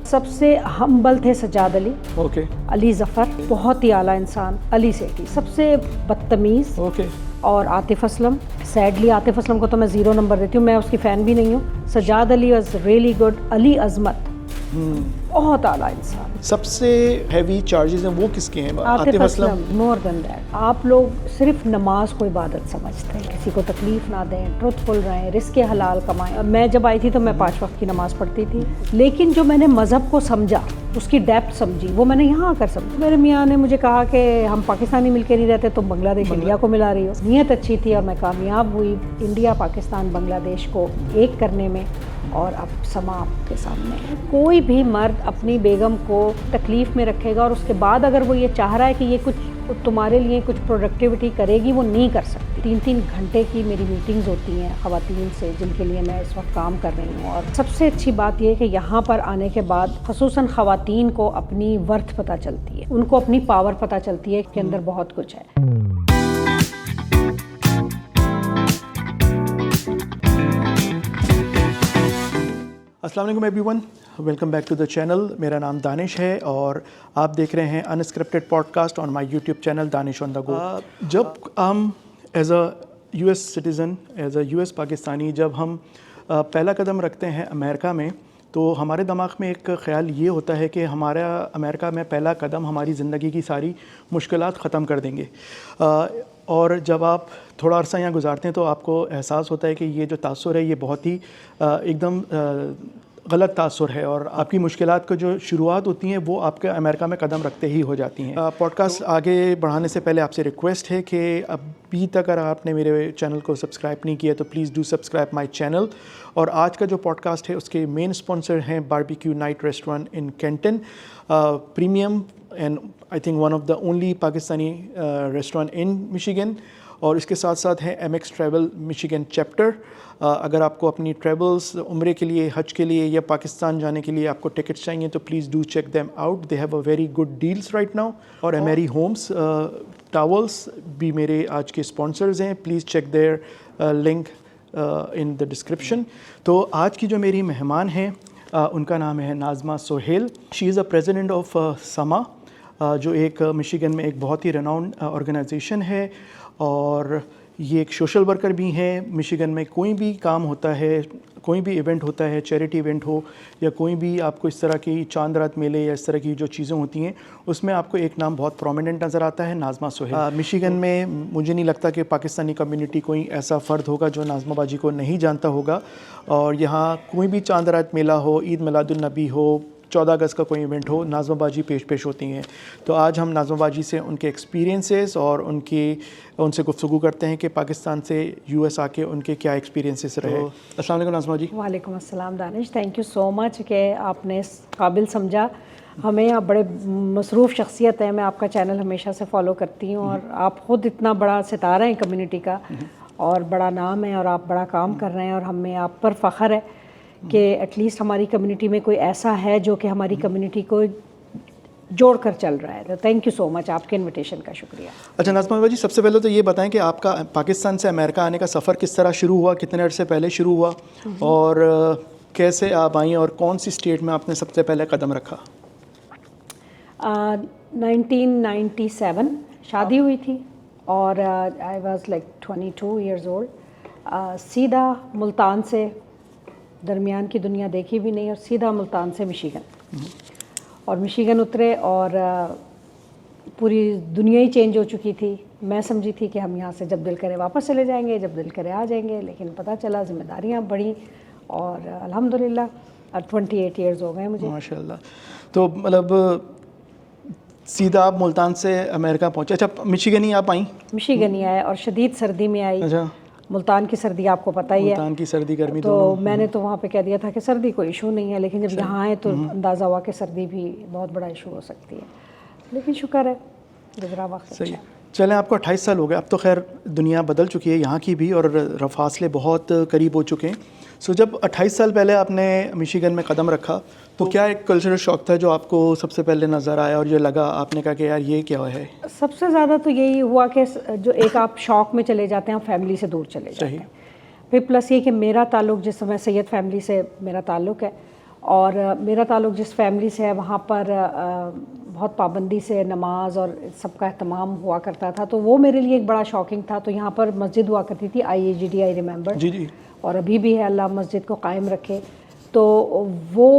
سب سے ہمبل تھے سجاد علی، اوکے، علی ظفر بہت ہی اعلیٰ انسان، علی سیٹھی سب سے بدتمیز، اوکے، اور عاطف اسلم سیڈلی عاطف اسلم کو تو میں 0 نمبر دیتی ہوں، میں اس کی فین بھی نہیں ہوں۔ سجاد علی واز ریئلی گڈ، علی عظمت بہت اعلیٰ انسان۔ سب سے ہیوی چارجز ہیں وہ کس کے ہیں؟ عاطف اسلم مور دین دیٹ۔ آپ لوگ صرف نماز کو عبادت سمجھتے ہیں، کسی کو تکلیف نہ دیں، ٹروتھ فل رہیں، رزق حلال کمائیں۔ میں جب آئی تھی تو میں 5 وقت کی نماز پڑھتی تھی، لیکن جو میں نے مذہب کو سمجھا، اس کی ڈیپتھ سمجھی، وہ میں نے یہاں آ کر سمجھی۔ میرے میاں نے مجھے کہا کہ ہم پاکستانی مل کے نہیں رہتے، تم بنگلہ دیش انڈیا کو ملا رہی ہو۔ نیت اچھی تھی اور میں کامیاب ہوئی انڈیا پاکستان بنگلہ دیش کو ایک کرنے میں، اور اب سما آپ کے سامنے ہے۔ کوئی بھی مرد اپنی بیگم کو تکلیف میں رکھے گا اور اس کے بعد اگر وہ یہ چاہ رہا ہے کہ یہ کچھ تمہارے لیے کچھ پروڈکٹیوٹی کرے گی، وہ نہیں کر سکتی۔ 3 گھنٹے کی میری میٹنگز ہوتی ہیں خواتین سے، جن کے لیے میں اس وقت کام کر رہی ہوں، اور سب سے اچھی بات یہ ہے کہ یہاں پر آنے کے بعد خصوصاً خواتین کو اپنی ورتھ پتہ چلتی ہے، ان کو اپنی پاور پتہ چلتی ہے کہ اندر بہت کچھ ہے۔ السلام علیکم everyone, welcome back to the channel. میرا نام دانش ہے اور آپ دیکھ رہے ہیں unscripted podcast on my YouTube channel Danish on the go. جب ہم as a U S citizen, as a U S Pakistani, جب ہم پہلا قدم رکھتے ہیں امریکہ میں، تو ہمارے دماغ میں ایک خیال یہ ہوتا ہے کہ ہمارا امریکہ میں پہلا قدم ہماری زندگی کی ساری مشکلات ختم کر دیں گے، اور جب آپ تھوڑا عرصہ یہاں گزارتے ہیں تو آپ کو احساس ہوتا ہے کہ یہ جو تاثر ہے یہ بہت ہی ایک دم غلط تاثر ہے، اور آپ کی مشکلات کو جو شروعات ہوتی ہیں وہ آپ کے امریکہ میں قدم رکھتے ہی ہو جاتی ہیں۔ پوڈ کاسٹ آگے بڑھانے سے پہلے آپ سے ریکویسٹ ہے کہ ابھی تک اگر آپ نے میرے چینل کو سبسکرائب نہیں کیا تو please do subscribe my channel. اور آج کا جو پوڈ کاسٹ ہے اس کے مین اسپانسر ہیں barbecue night restaurant in Canton, premium and I think one of the only Pakistani restaurant in Michigan, اور اس کے ساتھ ساتھ ہے M X travel Michigan chapter. اگر آپ کو اپنی ٹریولز عمرے کے لیے، حج کے لیے یا پاکستان جانے کے لیے آپ کو ٹکٹس چاہیے تو please do check them out, they have a very good deals right now. اور ایمیری ہومس ٹاولس بھی میرے آج کے اسپانسرز ہیں، please check their link in the description. تو آج کی جو میری مہمان ہیں ان کا نام ہے ناظمہ سہیل۔ شی از اے پریزیڈنٹ آف سما، جو ایک مشیگن میں ایک بہت ہی ریناؤنڈ آرگنائزیشن ہے، اور یہ ایک سوشل ورکر بھی ہیں۔ مشیگن میں کوئی بھی کام ہوتا ہے، کوئی بھی ایونٹ ہوتا ہے، چیریٹی ایونٹ ہو یا کوئی بھی آپ کو اس طرح کی چاند رات میلے یا اس طرح کی جو چیزیں ہوتی ہیں، اس میں آپ کو ایک نام بہت پرومیننٹ نظر آتا ہے، ناظمہ سہیل۔ مشیگن میں مجھے نہیں لگتا کہ پاکستانی کمیونٹی کوئی ایسا فرد ہوگا جو ناظمہ باجی کو نہیں جانتا ہوگا، اور یہاں کوئی بھی چاند رات میلہ ہو، عید میلاد النبی ہو، 14 اگست کا کوئی ایونٹ ہو، ناظمہ باجی پیش ہوتی ہیں۔ تو آج ہم ناظمہ باجی سے ان کے ایکسپیرینسز اور ان سے گفتگو کرتے ہیں کہ پاکستان سے یو ایس آ کے ان کے کیا ایکسپیرینسز رہے۔ السلام علیکم ناظمہ جی۔ وعلیکم السلام دانش، تھینک یو سو مچ کہ آپ نے اس قابل سمجھا ہمیں۔ آپ بڑے مصروف شخصیت ہیں، میں آپ کا چینل ہمیشہ سے فالو کرتی ہوں، اور آپ خود اتنا بڑا ستارہ ہیں کمیونٹی کا، اور بڑا نام ہے، اور آپ بڑا کام کر رہے ہیں، اور ہمیں آپ پر فخر ہے کہ ایٹ لیسٹ ہماری کمیونٹی میں کوئی ایسا ہے جو کہ ہماری کمیونٹی کو جوڑ کر چل رہا ہے۔ تو تھینک یو سو مچ، آپ کے انویٹیشن کا شکریہ۔ اچھا ناظمہ باجی، سب سے پہلے تو یہ بتائیں کہ آپ کا پاکستان سے امریکہ آنے کا سفر کس طرح شروع ہوا، کتنے عرصے پہلے شروع ہوا، اور کیسے آپ آئیں، اور کون سی اسٹیٹ میں آپ نے سب سے پہلے قدم رکھا؟ 1997 شادی ہوئی تھی، اور I was like 22 years old. سیدھا ملتان سے، درمیان کی دنیا دیکھی بھی نہیں، اور سیدھا ملتان سے مشیگن، اور مشیگن اترے، اور پوری دنیا ہی چینج ہو چکی تھی۔ میں سمجھی تھی کہ ہم یہاں سے جب دل کرے واپس چلے جائیں گے، جب دل کرے آ جائیں گے، لیکن پتہ چلا ذمہ داریاں بڑھیں، اور الحمدللہ 28 ایئرز ہو گئے مجھے۔ ماشاء اللہ۔ تو مطلب سیدھا آپ ملتان سے امریکہ پہنچے؟ اچھا، مشیگن ہی آپ آئیں؟ مشیگن ہی آئے، اور شدید سردی میں آئی۔ اچھا، ملتان کی سردی آپ کو پتہ ہی ہے، ملتان کی سردی گرمی تو دونوں۔ میں نے تو وہاں پہ کہہ دیا تھا کہ سردی کوئی ایشو نہیں ہے، لیکن جب یہاں آئے تو اندازہ ہوا کہ سردی بھی بہت بڑا ایشو ہو سکتی ہے، لیکن شکر ہے گزرا وقت صحیح۔ چلیں، آپ کو 28 سال ہو گئے، اب تو خیر دنیا بدل چکی ہے یہاں کی بھی، اور فاصلے بہت قریب ہو چکے ہیں۔ سو جب 28 سال پہلے آپ نے مشیگن میں قدم رکھا تو کیا ایک کلچرل شاک تھا جو آپ کو سب سے پہلے نظر آیا اور جو لگا، آپ نے کہا کہ یار یہ کیا ہے؟ سب سے زیادہ تو یہی ہوا کہ جو ایک آپ شوق میں چلے جاتے ہیں، فیملی سے دور چلے جاتے ہیں، پھر پلس یہ کہ میرا تعلق، جس میں سید فیملی سے میرا تعلق ہے، اور میرا تعلق جس فیملی سے ہے وہاں پر بہت پابندی سے نماز اور سب کا اہتمام ہوا کرتا تھا, تو وہ میرے لیے ایک بڑا شاکنگ تھا. تو یہاں پر مسجد ہوا کرتی تھی IAGD, آئی ریممبر, جی جی, اور ابھی بھی ہے, اللہ مسجد کو قائم رکھے. تو وہ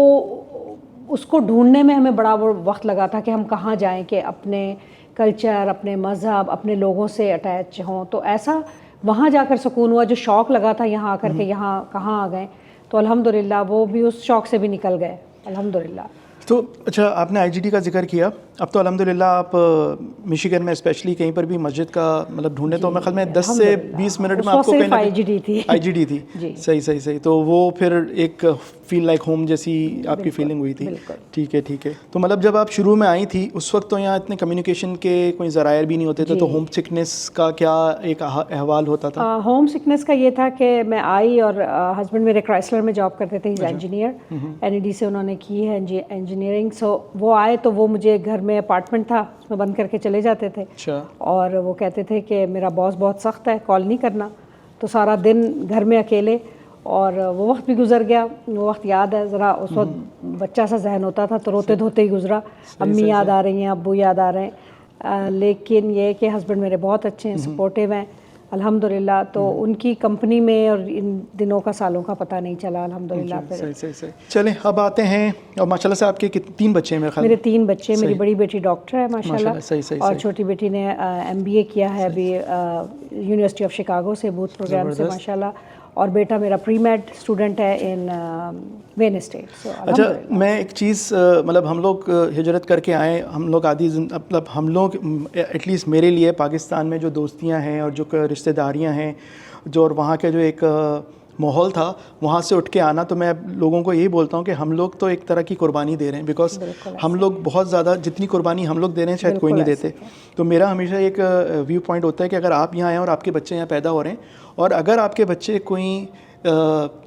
اس کو ڈھونڈنے میں ہمیں بڑا وقت لگا تھا کہ ہم کہاں جائیں کہ اپنے کلچر, اپنے مذہب, اپنے لوگوں سے اٹیچ ہوں. تو ایسا وہاں جا کر سکون ہوا. جو شوق لگا تھا یہاں آ کر کے یہاں کہاں آ گئے, تو الحمدللہ وہ بھی اس شوق سے بھی نکل گئے الحمدللہ. تو اچھا, آپ نے IGD کا ذکر کیا. اب تو الحمدللہ آپ میشیگن میں اسپیشلی کہیں پر بھی مسجد کا مطلب ڈھونڈے تو میں خیال میں 10 سے 20 منٹ میں آپ کو کہیں نہ IGD تھی. IGD تھی, صحیح. تو وہ پھر ایک فیل لائک ہوم جیسی آپ کی فیلنگ ہوئی تھی. ٹھیک ہے. تو مطلب جب آپ شروع میں آئی تھی اس وقت تو یہاں اتنے کمیونیکیشن کے کوئی ذرائع بھی نہیں ہوتے تھے, تو ہوم سکنس کا کیا ایک احوال ہوتا تھا؟ ہوم سکنس کا یہ تھا کہ میں آئی اور ہسبینڈ میرے کرائسلر میں جاب کرتے تھے, انجینئر, NED سے انہوں نے کی ہے انجینئرنگ. سو وہ آئے تو وہ مجھے گھر میں اپارٹمنٹ تھا اس میں بند کر کے چلے جاتے تھے. اور وہ کہتے تھے کہ میرا باس بہت سخت ہے, کال نہیں کرنا. تو سارا دن گھر میں اکیلے, اور وہ وقت بھی گزر گیا. وہ وقت یاد ہے ذرا, اس وقت بچہ سا ذہن ہوتا تھا تو روتے دھوتے ہی گزرا. امی یاد آ رہی ہیں, ابو یاد آ رہے ہیں, لیکن یہ کہ ہسبینڈ میرے بہت اچھے ہیں, سپورٹیو ہیں الحمدللہ. تو ان کی کمپنی میں اور ان دنوں کا سالوں کا پتہ نہیں چلا الحمدللہ. صحیح. چلیں اب آتے ہیں, اور ماشاءاللہ سے آپ کے 3 بچے ہیں میرے خیال میں. میرے 3 بچے, میری بڑی بیٹی ڈاکٹر ہے ماشاءاللہ, اور چھوٹی بیٹی نے MBA کیا ہے ابھی یونیورسٹی آف شکاگو سے, بوتھ پروگرام سے ماشاءاللہ. اور بیٹا میرا پری میڈ اسٹوڈنٹ ہے ان وین اسٹیٹ. اچھا, میں ایک چیز مطلب ہم لوگ ہجرت کر کے آئے, ہم لوگ مطلب ہم لوگ ایٹ لیسٹ میرے لیے پاکستان میں جو دوستیاں ہیں اور جو رشتہ داریاں ہیں جو, اور وہاں کا جو ایک ماحول تھا, وہاں سے اٹھ کے آنا, تو میں لوگوں کو یہی بولتا ہوں کہ ہم لوگ تو ایک طرح کی قربانی دے رہے ہیں, بیکاز ہم لوگ بہت زیادہ, جتنی قربانی ہم لوگ دے رہے ہیں شاید کوئی نہیں دیتے. تو میرا ہمیشہ ایک ویو پوائنٹ ہوتا ہے کہ اگر آپ یہاں آئیں اور آپ کے بچے یہاں پیدا ہو رہے ہیں, اور اگر آپ کے بچے کوئی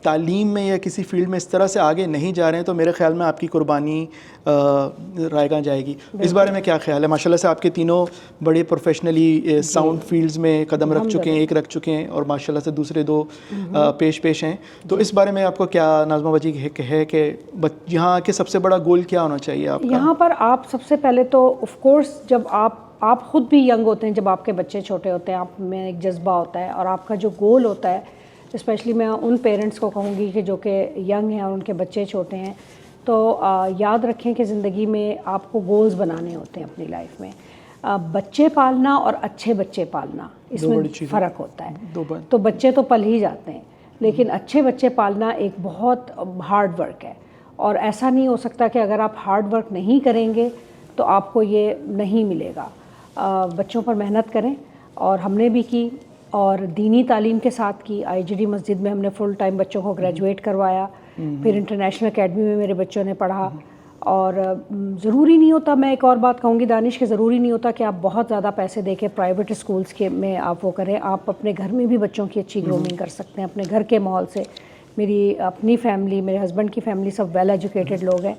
تعلیم میں یا کسی فیلڈ میں اس طرح سے آگے نہیں جا رہے ہیں, تو میرے خیال میں آپ کی قربانی رائگاں جائے گی. اس بارے میں کیا خیال ہے؟ ماشاءاللہ سے آپ کے تینوں بڑے پروفیشنلی ساؤنڈ فیلڈز میں قدم رکھ چکے ہیں, ایک رکھ چکے ہیں, اور ماشاءاللہ سے دوسرے 2 پیش ہیں. تو اس بارے میں آپ کو کیا ناظمہ باجی ہے کہ یہاں کے سب سے بڑا گول کیا ہونا چاہیے آپ کا؟ یہاں پر آپ سب سے پہلے تو آف کورس جب آپ خود بھی ینگ ہوتے ہیں, جب آپ کے بچے چھوٹے ہوتے ہیں, آپ میں ایک جذبہ ہوتا ہے, اور آپ کا جو گول ہوتا ہے, اسپیشلی میں ان پیرنٹس کو کہوں گی کہ جو کہ ینگ ہیں اور ان کے بچے چھوٹے ہیں, تو یاد رکھیں کہ زندگی میں آپ کو گولز بنانے ہوتے ہیں اپنی لائف میں. بچے پالنا اور اچھے بچے پالنا, اس میں فرق ہوتا ہے. تو بچے تو پل ہی جاتے ہیں, لیکن اچھے بچے پالنا ایک بہت ہارڈ ورک ہے, اور ایسا نہیں ہو سکتا کہ اگر آپ ہارڈ ورک نہیں کریں گے تو آپ کو یہ نہیں ملے گا. بچوں پر محنت کریں, اور ہم نے بھی کی, اور دینی تعلیم کے ساتھ کی. IGD مسجد میں ہم نے فل ٹائم بچوں کو گریجویٹ کروایا, پھر انٹرنیشنل اکیڈمی میں میرے بچوں نے پڑھا. اور ضروری نہیں ہوتا, میں ایک اور بات کہوں گی دانش, کہ ضروری نہیں ہوتا کہ آپ بہت زیادہ پیسے دے کے پرائیویٹ اسکولس کے میں آپ وہ کریں. آپ اپنے گھر میں بھی بچوں کی اچھی گرومنگ کر سکتے ہیں اپنے گھر کے ماحول سے. میری اپنی فیملی, میرے ہسبینڈ کی فیملی سب ویل ایجوکیٹڈ لوگ ہیں,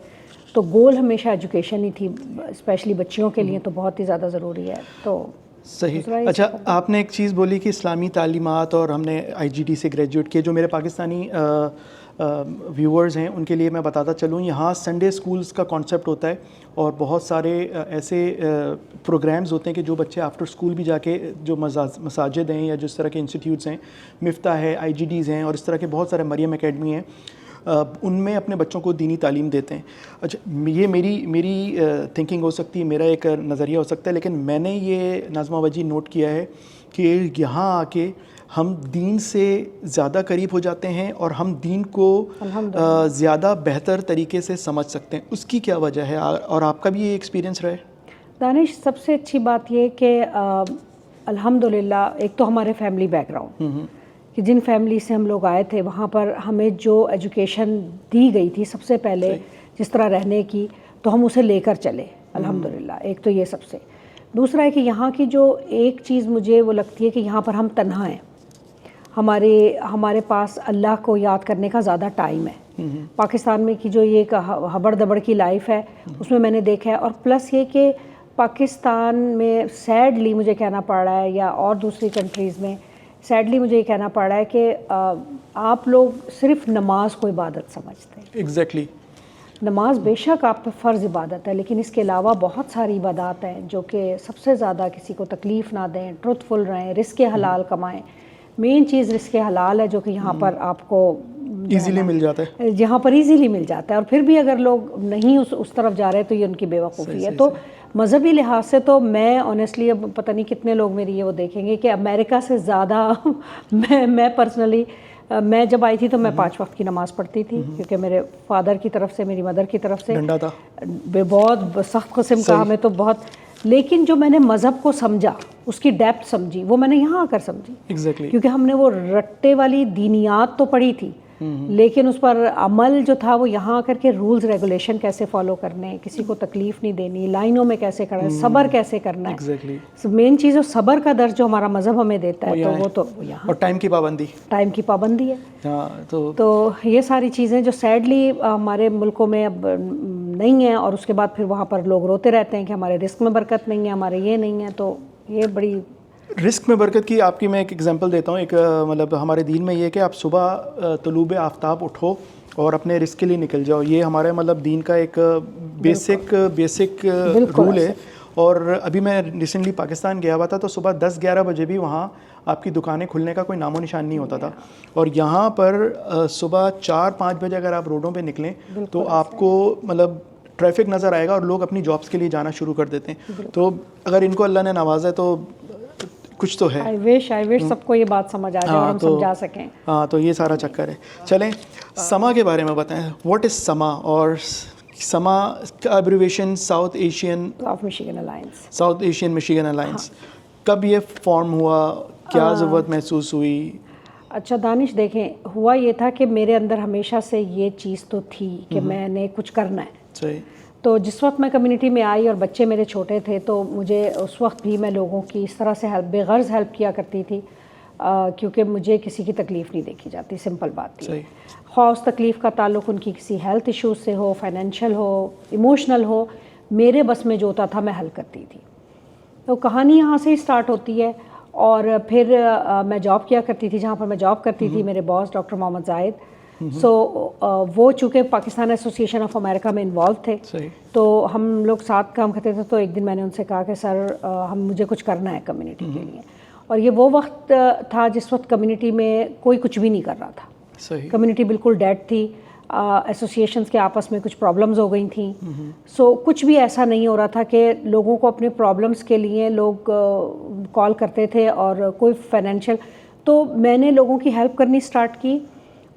تو گول ہمیشہ ایجوکیشن ہی تھی, اسپیشلی بچیوں کے لیے تو بہت ہی زیادہ ضروری ہے. تو صحیح. اچھا, آپ نے ایک چیز بولی کہ اسلامی تعلیمات, اور ہم نے IGD سے گریجویٹ کیے. جو میرے پاکستانی ویورز ہیں ان کے لیے میں بتاتا چلوں, یہاں سنڈے اسکولز کا کانسیپٹ ہوتا ہے, اور بہت سارے ایسے پروگرامز ہوتے ہیں کہ جو بچے آفٹر اسکول بھی جا کے, جو مساجد ہیں یا جس طرح کے انسٹیٹیوٹس ہیں, مفتاح ہے, IGDs ہیں, اور اس طرح کے بہت سارے مریم اکیڈمی ہیں, ان میں اپنے بچوں کو دینی تعلیم دیتے ہیں. اچھا, یہ میری تھنکنگ ہو سکتی ہے, میرا ایک نظریہ ہو سکتا ہے, لیکن میں نے یہ ناظمہ باجی نوٹ کیا ہے کہ یہاں آ کے ہم دین سے زیادہ قریب ہو جاتے ہیں, اور ہم دین کو زیادہ بہتر طریقے سے سمجھ سکتے ہیں. اس کی کیا وجہ ہے, اور آپ کا بھی یہ ایکسپیرینس رہا ہے؟ دانش, سب سے اچھی بات یہ کہ الحمدللہ ایک تو ہمارے فیملی بیک گراؤنڈ, کہ جن فیملی سے ہم لوگ آئے تھے وہاں پر ہمیں جو ایجوکیشن دی گئی تھی سب سے پہلے جس طرح رہنے کی, تو ہم اسے لے کر چلے الحمدللہ. ایک تو یہ سب سے. دوسرا ہے کہ یہاں کی جو ایک چیز مجھے وہ لگتی ہے کہ یہاں پر ہم تنہا ہیں, ہمارے پاس اللہ کو یاد کرنے کا زیادہ ٹائم ہے. پاکستان میں کی جو یہ ہبڑ دبڑ کی لائف ہے اس میں نے دیکھا ہے, اور پلس یہ کہ پاکستان میں سیڈلی مجھے کہنا پڑ رہا ہے, یا اور دوسری کنٹریز میں سیڈلی مجھے یہ کہنا پڑ رہا ہے کہ آپ لوگ صرف نماز کو عبادت سمجھتے ہیں. ایگزیکٹلی. نماز بے شک آپ پہ فرض عبادت ہے، لیکن اس کے علاوہ بہت ساری عبادات ہیں جو کہ سب سے زیادہ کسی کو تکلیف نہ دیں، ٹروتھ فل رہیں، رزق حلال کمائیں. مین چیز رزق حلال ہے جو کہ یہاں پر آپ کو ایزیلی مل جاتا ہے، جہاں پر ایزیلی مل جاتا ہے. اور پھر بھی اگر لوگ نہیں اس طرف جا رہے تو یہ ان کی بے وقوفی ہے. تو مذہبی لحاظ سے تو میں آنیسٹلی اب پتہ نہیں کتنے لوگ میری یہ وہ دیکھیں گے کہ امریکہ سے زیادہ میں پرسنلی میں جب آئی تھی تو میں 5 وقت کی نماز پڑھتی تھی، کیونکہ میرے فادر کی طرف سے، میری مدر کی طرف سے ڈنڈا تھا، بہت سخت قسم کا ہمیں تو بہت. لیکن جو میں نے مذہب کو سمجھا، اس کی ڈیپتھ سمجھی، وہ میں نے یہاں آ کر سمجھی. ایگزیکٹلی، کیونکہ ہم نے وہ رٹے والی دینیات تو پڑھی تھی، لیکن اس پر عمل جو تھا وہ یہاں آ کر کے رولز ریگولیشن کیسے فالو کرنے، کسی کو تکلیف نہیں دینی، لائنوں میں کیسے کھڑا ہے، صبر کیسے کرنا ہے. ایگزیکٹلی، مین چیز وہ صبر کا درس جو ہمارا مذہب ہمیں دیتا ہے، تو وہ تو یہاں اور ٹائم کی پابندی ہے. ہاں، تو یہ ساری چیزیں جو سیڈلی ہمارے ملکوں میں اب نہیں ہیں، اور اس کے بعد پھر وہاں پر لوگ روتے رہتے ہیں کہ ہمارے رزق میں برکت نہیں ہے، ہمارے یہ نہیں ہے. تو یہ بڑی رزق میں برکت کی آپ کی میں ایک ایگزامپل دیتا ہوں. ایک مطلب ہمارے دین میں یہ کہ آپ صبح طلوع آفتاب اٹھو اور اپنے رزق کے لیے نکل جاؤ. یہ ہمارے مطلب دین کا ایک بیسک رول ہے. اور ابھی میں ریسنٹلی پاکستان گیا ہوا تھا تو صبح 10-11 بجے بھی وہاں آپ کی دکانیں کھلنے کا کوئی نام و نشان نہیں ہوتا تھا. اور یہاں پر صبح 4-5 بجے اگر آپ روڈوں پہ نکلیں تو آپ کو مطلب ٹریفک نظر آئے گا اور لوگ اپنی جابس کے لیے جانا شروع کر دیتے ہیں. تو اگر ان کو اللہ نے نوازا ہے تو کچھ تو ہے. آئی وش سب کو یہ بات سمجھ آ جائے اور ہم سمجھا سکیں. ہاں، تو یہ سارا چکر ہے. چلیں سما کے بارے میں بتائیں. واٹ از سما؟ اور سما کا abbreviation south Asian Michigan alliance. کب یہ فارم ہوا؟ کیا ضرورت محسوس ہوئی؟ اچھا دانش، دیکھیں ہوا یہ تھا کہ میرے اندر ہمیشہ سے یہ چیز تو تھی کہ میں نے کچھ کرنا ہے. صحیح. تو جس وقت میں کمیونٹی میں آئی اور بچے میرے چھوٹے تھے تو مجھے اس وقت بھی میں لوگوں کی اس طرح سے بے غرض ہیلپ کیا کرتی تھی، کیونکہ مجھے کسی کی تکلیف نہیں دیکھی جاتی. سمپل بات تھی. خواہ اس تکلیف کا تعلق ان کی کسی ہیلتھ ایشوز سے ہو، فائنینشیل ہو، ایموشنل ہو، میرے بس میں جو ہوتا تھا میں حل کرتی تھی. تو کہانی یہاں سے ہی اسٹارٹ ہوتی ہے. اور پھر میں جاب کیا کرتی تھی، جہاں پر میں جاب کرتی تھی میرے باس ڈاکٹر محمد زاہد. سو وہ چونکہ پاکستان ایسوسیشن آف امریکہ میں انوالو تھے، تو ہم لوگ ساتھ کام کرتے تھے. تو ایک دن میں نے ان سے کہا کہ سر مجھے کچھ کرنا ہے کمیونٹی کے لیے. اور یہ وہ وقت تھا جس وقت کمیونٹی میں کوئی کچھ بھی نہیں کر رہا تھا. کمیونٹی بالکل ڈیڈ تھی. ایسوسیشنز کے آپس میں کچھ پرابلمز ہو گئی تھیں. سو کچھ بھی ایسا نہیں ہو رہا تھا کہ لوگوں کو اپنے پرابلمز کے لیے لوگ کال کرتے تھے اور کوئی فائنینشیل. تو میں نے لوگوں کی ہیلپ کرنی اسٹارٹ کی.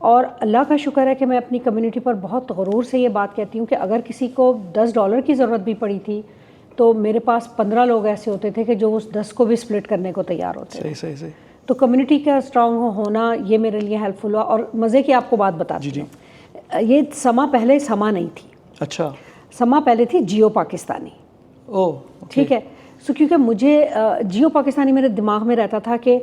اور اللہ کا شکر ہے کہ میں اپنی کمیونٹی پر بہت غرور سے یہ بات کہتی ہوں کہ اگر کسی کو $10 کی ضرورت بھی پڑی تھی تو میرے پاس 15 لوگ ایسے ہوتے تھے کہ جو اس 10 کو بھی سپلٹ کرنے کو تیار ہوتے تھے. صحیح. تو کمیونٹی کا اسٹرانگ ہونا یہ میرے لیے ہیلپ فل ہوا. اور مزے کی آپ کو بات بتاتی ہوں، یہ سما پہلے سما نہیں تھی. اچھا. سما پہلے تھی جیو پاکستانی. ٹھیک ہے. سو کیونکہ مجھے جیو پاکستانی میرے دماغ میں رہتا تھا کہ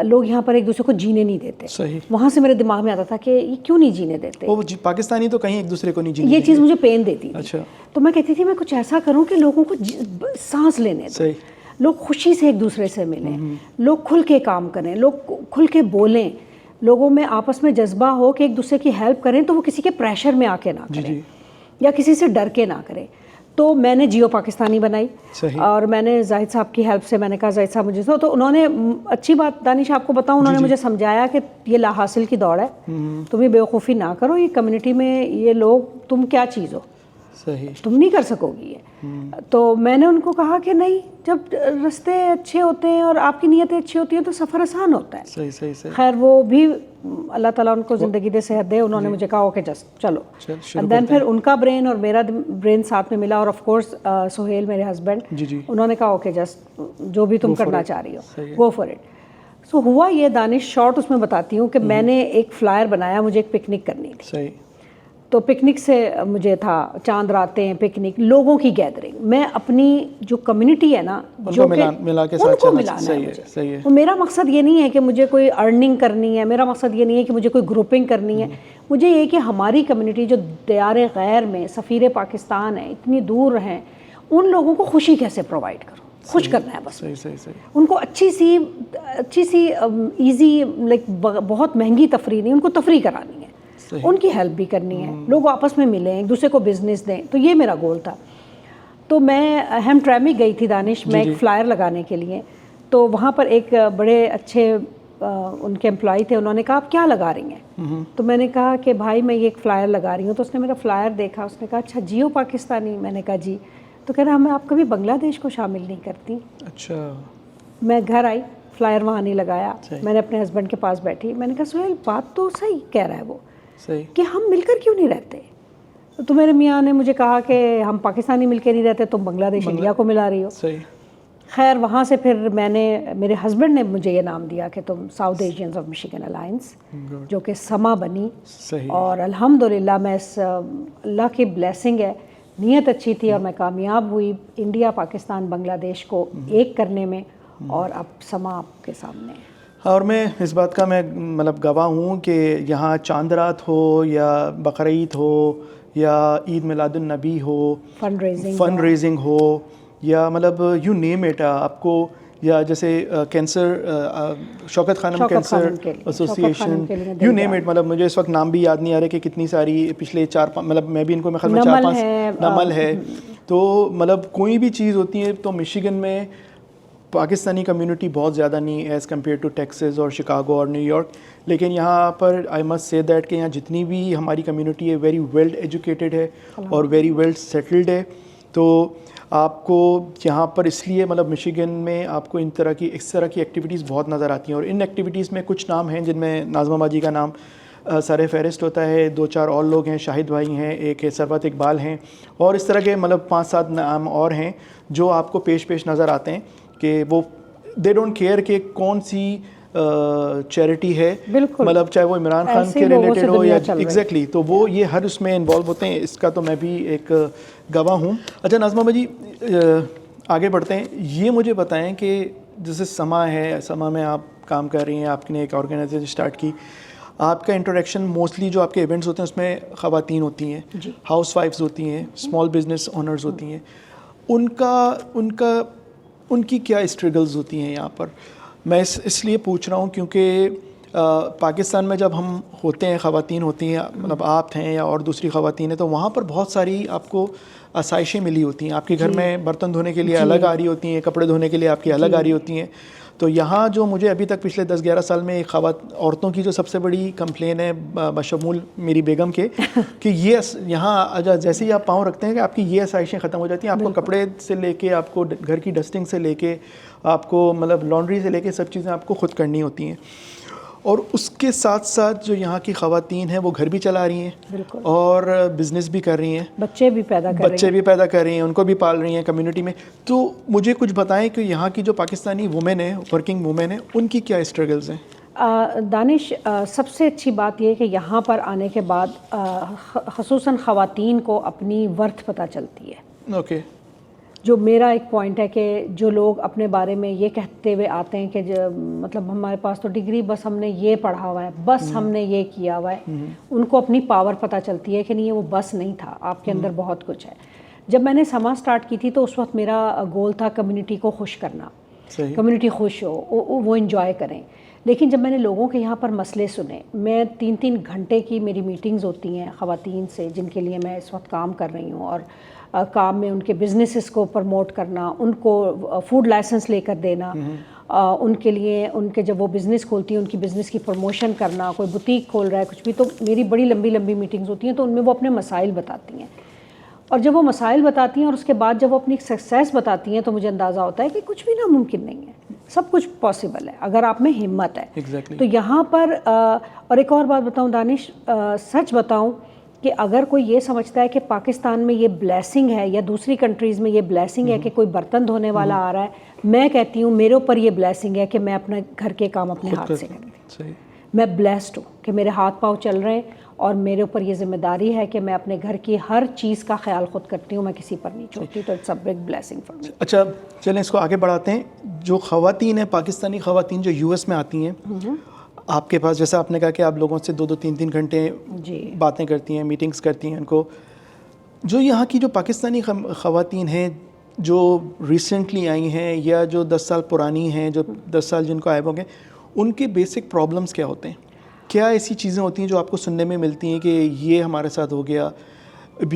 لوگ یہاں پر ایک دوسرے کو جینے نہیں دیتے. صحیح. وہاں سے میرے دماغ میں آتا تھا کہ یہ کیوں نہیں جینے دیتے. پاکستانی تو کہیں ایک دوسرے کو نہیں جینے. یہ چیز مجھے پین دیتی تھی. اچھا. تو میں کہتی تھی میں کچھ ایسا کروں کہ لوگوں کو سانس لینے دیں، لوگ خوشی سے ایک دوسرے سے ملیں، لوگ کھل کے کام کریں، لوگ کھل کے بولیں، لوگوں میں آپس میں جذبہ ہو کہ ایک دوسرے کی ہیلپ کریں تو وہ کسی کے پریشر میں آ کے نہ کریں یا کسی سے ڈر کے نہ کریں. تو میں نے جیو پاکستانی بنائی. اور میں نے زاہد صاحب کی ہیلپ سے میں نے کہا زاہد صاحب مجھے تو انہوں نے اچھی بات دانش آپ کو بتاؤں، انہوں نے مجھے سمجھایا کہ یہ لا حاصل کی دوڑ ہے، تم یہ بیوقوفی نہ کرو. یہ کمیونٹی میں یہ لوگ تم کیا چیز ہو، تم نہیں کر سکو گی یہ. تو میں نے ان کو کہا کہ نہیں، جب رستے اچھے ہوتے ہیں اور آپ کی نیتیں اچھی ہوتی ہیں تو سفر آسان ہوتا ہے. صحیح. خیر وہ بھی اللہ تعالیٰ ان کو زندگی دے، صحت دے. انہوں نے مجھے کہا اوکے جسٹ چلو. اینڈ دین پھر ان کا برین اور میرا برین ساتھ میں ملا. اور آف کورس سہیل میرے ہسبینڈ، انہوں نے کہا اوکے جسٹ جو بھی تم کرنا چاہ رہی ہو گو فار اٹ. سو ہوا یہ دانش، شارٹ اس میں بتاتی ہوں کہ میں نے ایک فلائر بنایا، مجھے ایک پکنک کرنی تھی. تو پکنک سے مجھے تھا چاند راتیں، پکنک، لوگوں کی گیدرنگ. میں اپنی جو کمیونٹی ہے نا جو کہ ان کو ملانا ہے مجھے. تو میرا مقصد یہ نہیں ہے کہ مجھے کوئی ارننگ کرنی ہے، میرا مقصد یہ نہیں ہے کہ مجھے کوئی گروپنگ کرنی ہے. مجھے یہ کہ ہماری کمیونٹی جو دیار غیر میں سفیر پاکستان ہے، اتنی دور ہیں، ان لوگوں کو خوشی کیسے پرووائڈ کروں. خوش کرنا ہے بس. ان کو اچھی سی ایزی، لائک بہت مہنگی تفریح نہیں، ان کو تفریح کرانی ہے. ان کی ہیلپ بھی کرنی ہے, لوگ آپس میں ملیں, ایک دوسرے کو بزنس دیں, تو یہ میرا گول تھا. تو میں ہیم ٹریمک گئی تھی دانش, میں ایک فلائر لگانے کے لیے. تو وہاں پر ایک بڑے اچھے ان کے امپلائی تھے, انہوں نے کہا آپ کیا لگا رہی ہیں؟ تو میں نے کہا کہ بھائی میں یہ ایک فلائر لگا رہی ہوں. تو اس نے میرا فلائر دیکھا, اس نے کہا اچھا جیو پاکستانی؟ میں نے کہا جی. تو کہہ رہا میں آپ کبھی بنگلہ دیش کو شامل نہیں کرتی. اچھا. میں گھر آئی, فلائر وہاں نہیں لگایا, میں نے اپنے ہسبینڈ کے پاس بیٹھی, میں نے کہا سہیل بات تو صحیح کہہ رہا ہے وہ, کہ ہم مل کر کیوں نہیں رہتے؟ تو میرے میاں نے مجھے کہا کہ ہم پاکستانی مل کے نہیں رہتے, تم بنگلہ دیش انڈیا کو ملا رہی ہو. خیر وہاں سے پھر میرے ہسبینڈ نے مجھے یہ نام دیا کہ تم south Asians of Michigan alliance, جو کہ سما بنی. اور الحمدللہ میں اس اللہ کی بلیسنگ ہے, نیت اچھی تھی اور میں کامیاب ہوئی انڈیا پاکستان بنگلہ دیش کو ایک کرنے میں, اور اب سما آپ کے سامنے ہے. اور میں اس بات کا میں مطلب گواہ ہوں کہ یہاں چاند رات ہو یا بقرعید ہو یا عید میلاد النبی ہو, فن ریزنگ ہو, یا مطلب یو نیم اٹ, آپ کو یا جیسے cancer Shaukat Khanum cancer association, you name it, مطلب مجھے اس وقت نام بھی یاد نہیں آ رہا کہ کتنی ساری پچھلے 4-5 مطلب میں بھی ان کو میں خیال میں 4-5 نمل ہے. تو مطلب کوئی بھی چیز ہوتی ہے تو مشیگن میں پاکستانی کمیونٹی بہت زیادہ نہیں ایز کمپیئر ٹو ٹیکسز اور شکاگو اور نیو یارک, لیکن یہاں پر آئی مسٹ سے دیٹ کہ یہاں جتنی بھی ہماری کمیونٹی ہے ویری ویل ایجوکیٹڈ ہے اور ویری ویل سیٹلڈ ہے. تو آپ کو یہاں پر اس لیے مطلب مشیگن میں آپ کو اس طرح کی ایکٹیویٹیز بہت نظر آتی ہیں, اور ان ایکٹیویٹیز میں کچھ نام ہیں جن میں ناظمہ باجی کا نام سر فہرست ہوتا ہے, 2-4 اور لوگ ہیں, شاہد بھائی ہیں, ایک ہے ثروت اقبال ہیں, اور اس طرح کے مطلب 5-7 نام اور ہیں جو آپ کو پیش نظر آتے ہیں کہ وہ دے ڈونٹ کیئر کہ کون سی چیریٹی ہے, مطلب چاہے وہ عمران خان کے ریلیٹڈ ہو یا ایگزیکٹلی, تو وہ یہ ہر اس میں انوالو ہوتے ہیں. اس کا تو میں بھی ایک گواہ ہوں. اچھا ناظمہ باجی آگے بڑھتے ہیں, یہ مجھے بتائیں کہ جیسے سما ہے, سما میں آپ کام کر رہی ہیں, آپ نے ایک آرگنائزیشن اسٹارٹ کی, آپ کا انٹریکشن موسٹلی جو آپ کے ایونٹس ہوتے ہیں اس میں خواتین ہوتی ہیں, ہاؤس وائفز ہوتی ہیں, اسمال بزنس اونرز ہوتی ہیں, ان کی کیا اسٹرگلز ہوتی ہیں یہاں پر؟ میں اس لیے پوچھ رہا ہوں کیونکہ پاکستان میں جب ہم ہوتے ہیں, خواتین ہوتی ہیں, مطلب آپ ہیں یا اور دوسری خواتین ہیں, تو وہاں پر بہت ساری آپ کو آسائشیں ملی ہوتی ہیں. آپ کے گھر میں برتن دھونے کے لیے الگ آ رہی ہوتی ہیں, کپڑے دھونے کے لیے آپ کی الگ آ رہی ہوتی ہیں. تو یہاں جو مجھے ابھی تک پچھلے 10-11 سال میں عورتوں کی جو سب سے بڑی کمپلین ہے بشمول میری بیگم کے, کہ یہ یہاں جیسے ہی آپ پاؤں رکھتے ہیں کہ آپ کی یہ آسائشیں ختم ہو جاتی ہیں. آپ کو کپڑے سے لے کے, آپ کو گھر کی ڈسٹنگ سے لے کے, آپ کو مطلب لانڈری سے لے کے سب چیزیں آپ کو خود کرنی ہوتی ہیں. اور اس کے ساتھ ساتھ جو یہاں کی خواتین ہیں وہ گھر بھی چلا رہی ہیں اور بزنس بھی کر رہی ہیں, بچے بھی پیدا کر رہی ہیں, ان کو بھی پال رہی ہیں کمیونٹی میں. تو مجھے کچھ بتائیں کہ یہاں کی جو پاکستانی وومن ہیں, ورکنگ وومن ہیں, ان کی کیا اسٹرگلز ہیں؟ دانش, سب سے اچھی بات یہ ہے کہ یہاں پر آنے کے بعد خصوصاً خواتین کو اپنی ورتھ پتہ چلتی ہے. اوکے. جو میرا ایک پوائنٹ ہے کہ جو لوگ اپنے بارے میں یہ کہتے ہوئے آتے ہیں کہ مطلب ہمارے پاس تو ڈگری, بس ہم نے یہ پڑھا ہوا ہے, بس ہم نے یہ کیا ہوا ہے, ان کو اپنی پاور پتہ چلتی ہے کہ نہیں, وہ بس نہیں تھا, آپ کے اندر بہت کچھ ہے. جب میں نے سما سٹارٹ کی تھی تو اس وقت میرا گول تھا کمیونٹی کو خوش کرنا, کمیونٹی خوش ہو, وہ انجوائے کریں. لیکن جب میں نے لوگوں کے یہاں پر مسئلے سنے, میں 3-3 گھنٹے کی میری میٹنگز ہوتی ہیں خواتین سے جن کے لیے میں اس وقت کام کر رہی ہوں, اور کام میں ان کے بزنسز کو پروموٹ کرنا, ان کو فوڈ لائسنس لے کر دینا, ان کے لیے ان کے جب وہ بزنس کھولتی ہیں ان کی بزنس کی پروموشن کرنا, کوئی بوتیک کھول رہا ہے کچھ بھی, تو میری بڑی لمبی میٹنگز ہوتی ہیں. تو ان میں وہ اپنے مسائل بتاتی ہیں, اور جب وہ مسائل بتاتی ہیں اور اس کے بعد جب وہ اپنی سکسیس بتاتی ہیں تو مجھے اندازہ ہوتا ہے کہ کچھ بھی ناممکن نہیں ہے, سب کچھ پاسبل ہے اگر آپ میں ہمت ہے. تو یہاں پر اور ایک اور بات بتاؤں دانش, سچ بتاؤں کہ اگر کوئی یہ سمجھتا ہے کہ پاکستان میں یہ بلیسنگ ہے یا دوسری کنٹریز میں یہ بلیسنگ ہے کہ کوئی برتن دھونے والا آ رہا ہے, میں کہتی ہوں میرے اوپر یہ بلیسنگ ہے کہ میں اپنے گھر کے کام اپنے ہاتھ سے کرتی ہوں. میں بلیسڈ ہوں کہ میرے ہاتھ پاؤں چل رہے ہیں, اور میرے اوپر یہ ذمہ داری ہے کہ میں اپنے گھر کی ہر چیز کا خیال خود کرتی ہوں, میں کسی پر نہیں چھوڑتی. تو it's a big blessing for me. اچھا چلیں اس کو آگے بڑھاتے ہیں. جو خواتین ہیں, پاکستانی خواتین جو US میں آتی ہیں آپ کے پاس, جیسا آپ نے کہا کہ آپ لوگوں سے 2-3 گھنٹے باتیں کرتی ہیں, میٹنگز کرتی ہیں, ان کو جو یہاں کی جو پاکستانی خواتین ہیں جو ریسنٹلی آئی ہیں یا جو 10 سال پرانی ہیں, جو 10 سال جن کو آئے ہوں گے, ان کے بیسک پرابلمز کیا ہوتے ہیں؟ کیا ایسی چیزیں ہوتی ہیں جو آپ کو سننے میں ملتی ہیں کہ یہ ہمارے ساتھ ہو گیا،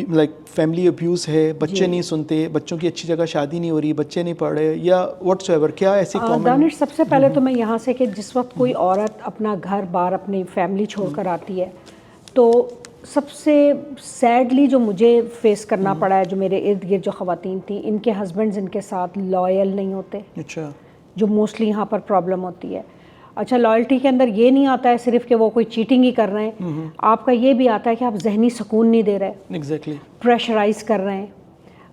لائک فیملی ابیوز ہے، بچے نہیں سنتے، بچوں کی اچھی جگہ شادی نہیں ہو رہی، بچے نہیں پڑھ رہے، یا واٹس ایور، کیا ایسی کامن؟ دانش، سب سے پہلے تو میں یہاں سے کہ جس وقت کوئی عورت اپنا گھر بار اپنی فیملی چھوڑ کر آتی ہے تو سب سے سیڈلی جو مجھے فیس کرنا پڑا ہے، جو میرے ارد گرد جو خواتین تھیں، ان کے ہسبینڈز ان کے ساتھ لائل نہیں ہوتے، اچھا، جو موسٹلی یہاں پر پرابلم ہوتی ہے. اچھا، لائلٹی کے اندر یہ نہیں آتا ہے صرف کہ وہ کوئی چیٹنگ ہی کر رہے ہیں، آپ کا یہ بھی آتا ہے کہ آپ ذہنی سکون نہیں دے رہے، ایگزیکٹلی، پریشرائز کر رہے ہیں.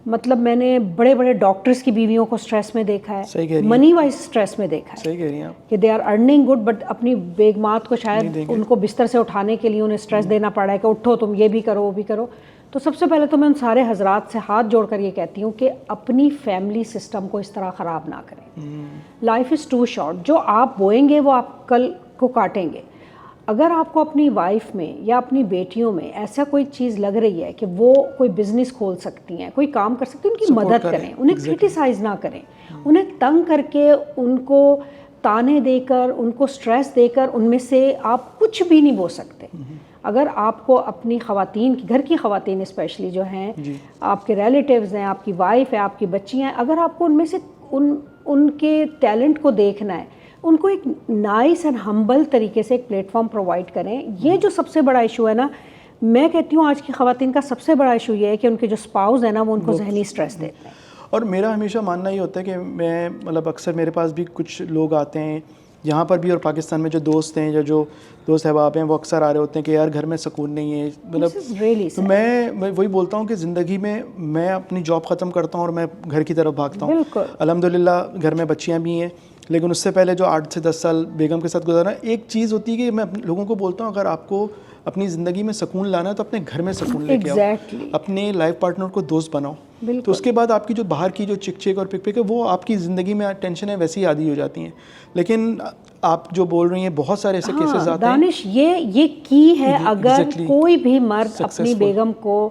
مطلب میں نے بڑے بڑے ڈاکٹرز کی بیویوں کو سٹریس میں دیکھا ہے، صحیح کہہ رہی ہیں، منی وائز سٹریس میں دیکھا ہے، صحیح کہہ رہی ہیں آپ، کہ they are earning good but اپنی بیگمات کو شاید ان کو بستر سے اٹھانے کے لیے انہیں سٹریس دینا پڑا ہے کہ اٹھو تم یہ بھی کرو وہ بھی کرو. تو سب سے پہلے تو میں ان سارے حضرات سے ہاتھ جوڑ کر یہ کہتی ہوں کہ اپنی فیملی سسٹم کو اس طرح خراب نہ کریں. لائف از ٹو شارٹ، جو آپ بوئیں گے وہ آپ کل کو کاٹیں گے. اگر آپ کو اپنی وائف میں یا اپنی بیٹیوں میں ایسا کوئی چیز لگ رہی ہے کہ وہ کوئی بزنس کھول سکتی ہیں، کوئی کام کر سکتی ہیں، ان کی مدد کریں، انہیں کرٹیسائز نہ کریں، انہیں تنگ کر کے، ان کو تانے دے کر، ان کو سٹریس دے کر ان میں سے آپ کچھ بھی نہیں بو سکتے. اگر آپ کو اپنی خواتین، گھر کی خواتین اسپیشلی جو ہیں، آپ کے ریلیٹیوز ہیں، آپ کی وائف ہے، آپ کی بچی ہیں، اگر آپ کو ان میں سے ان کے ٹیلنٹ کو دیکھنا ہے، ان کو ایک نائس اینڈ ہمبل طریقے سے ایک پلیٹ فارم پرووائڈ کریں. یہ جو سب سے بڑا ایشو ہے نا، میں کہتی ہوں آج کی خواتین کا سب سے بڑا ایشو یہ ہے کہ ان کے جو اسپاؤز ہیں نا، وہ ان کو ذہنی سٹریس دیتے ہیں. اور میرا ہمیشہ ماننا یہ ہوتا ہے کہ میں مطلب اکثر میرے پاس بھی کچھ لوگ آتے ہیں یہاں پر بھی اور پاکستان میں، جو دوست ہیں یا جو دوست احباب ہیں، وہ اکثر آ رہے ہوتے ہیں کہ یار گھر میں سکون نہیں ہے. مطلب تو میں وہی بولتا ہوں کہ زندگی میں اپنی جاب ختم کرتا ہوں اور میں گھر کی طرف بھاگتا ہوں. الحمدللہ گھر میں بچیاں بھی ہیں، لیکن اس سے پہلے جو 8 سے 10 سال بیگم کے ساتھ گزارا، ایک چیز ہوتی ہے کہ میں لوگوں کو بولتا ہوں اگر آپ کو اپنی زندگی میں سکون لانا ہے تو اپنے گھر میں سکون لے کے آؤ، اپنے لائف پارٹنر کو دوست بناؤ. تو اس کے بعد آپ کی جو باہر کی جو چک چک اور پک پک ہے وہ آپ کی زندگی میں ٹینشن ہے ویسی عادی ہو جاتی ہیں. لیکن آپ جو بول رہی ہیں بہت سارے ایسے کیسز آتے ہیں. دانش، یہ کی ہے، اگر کوئی بھی مرد اپنی بیگم کو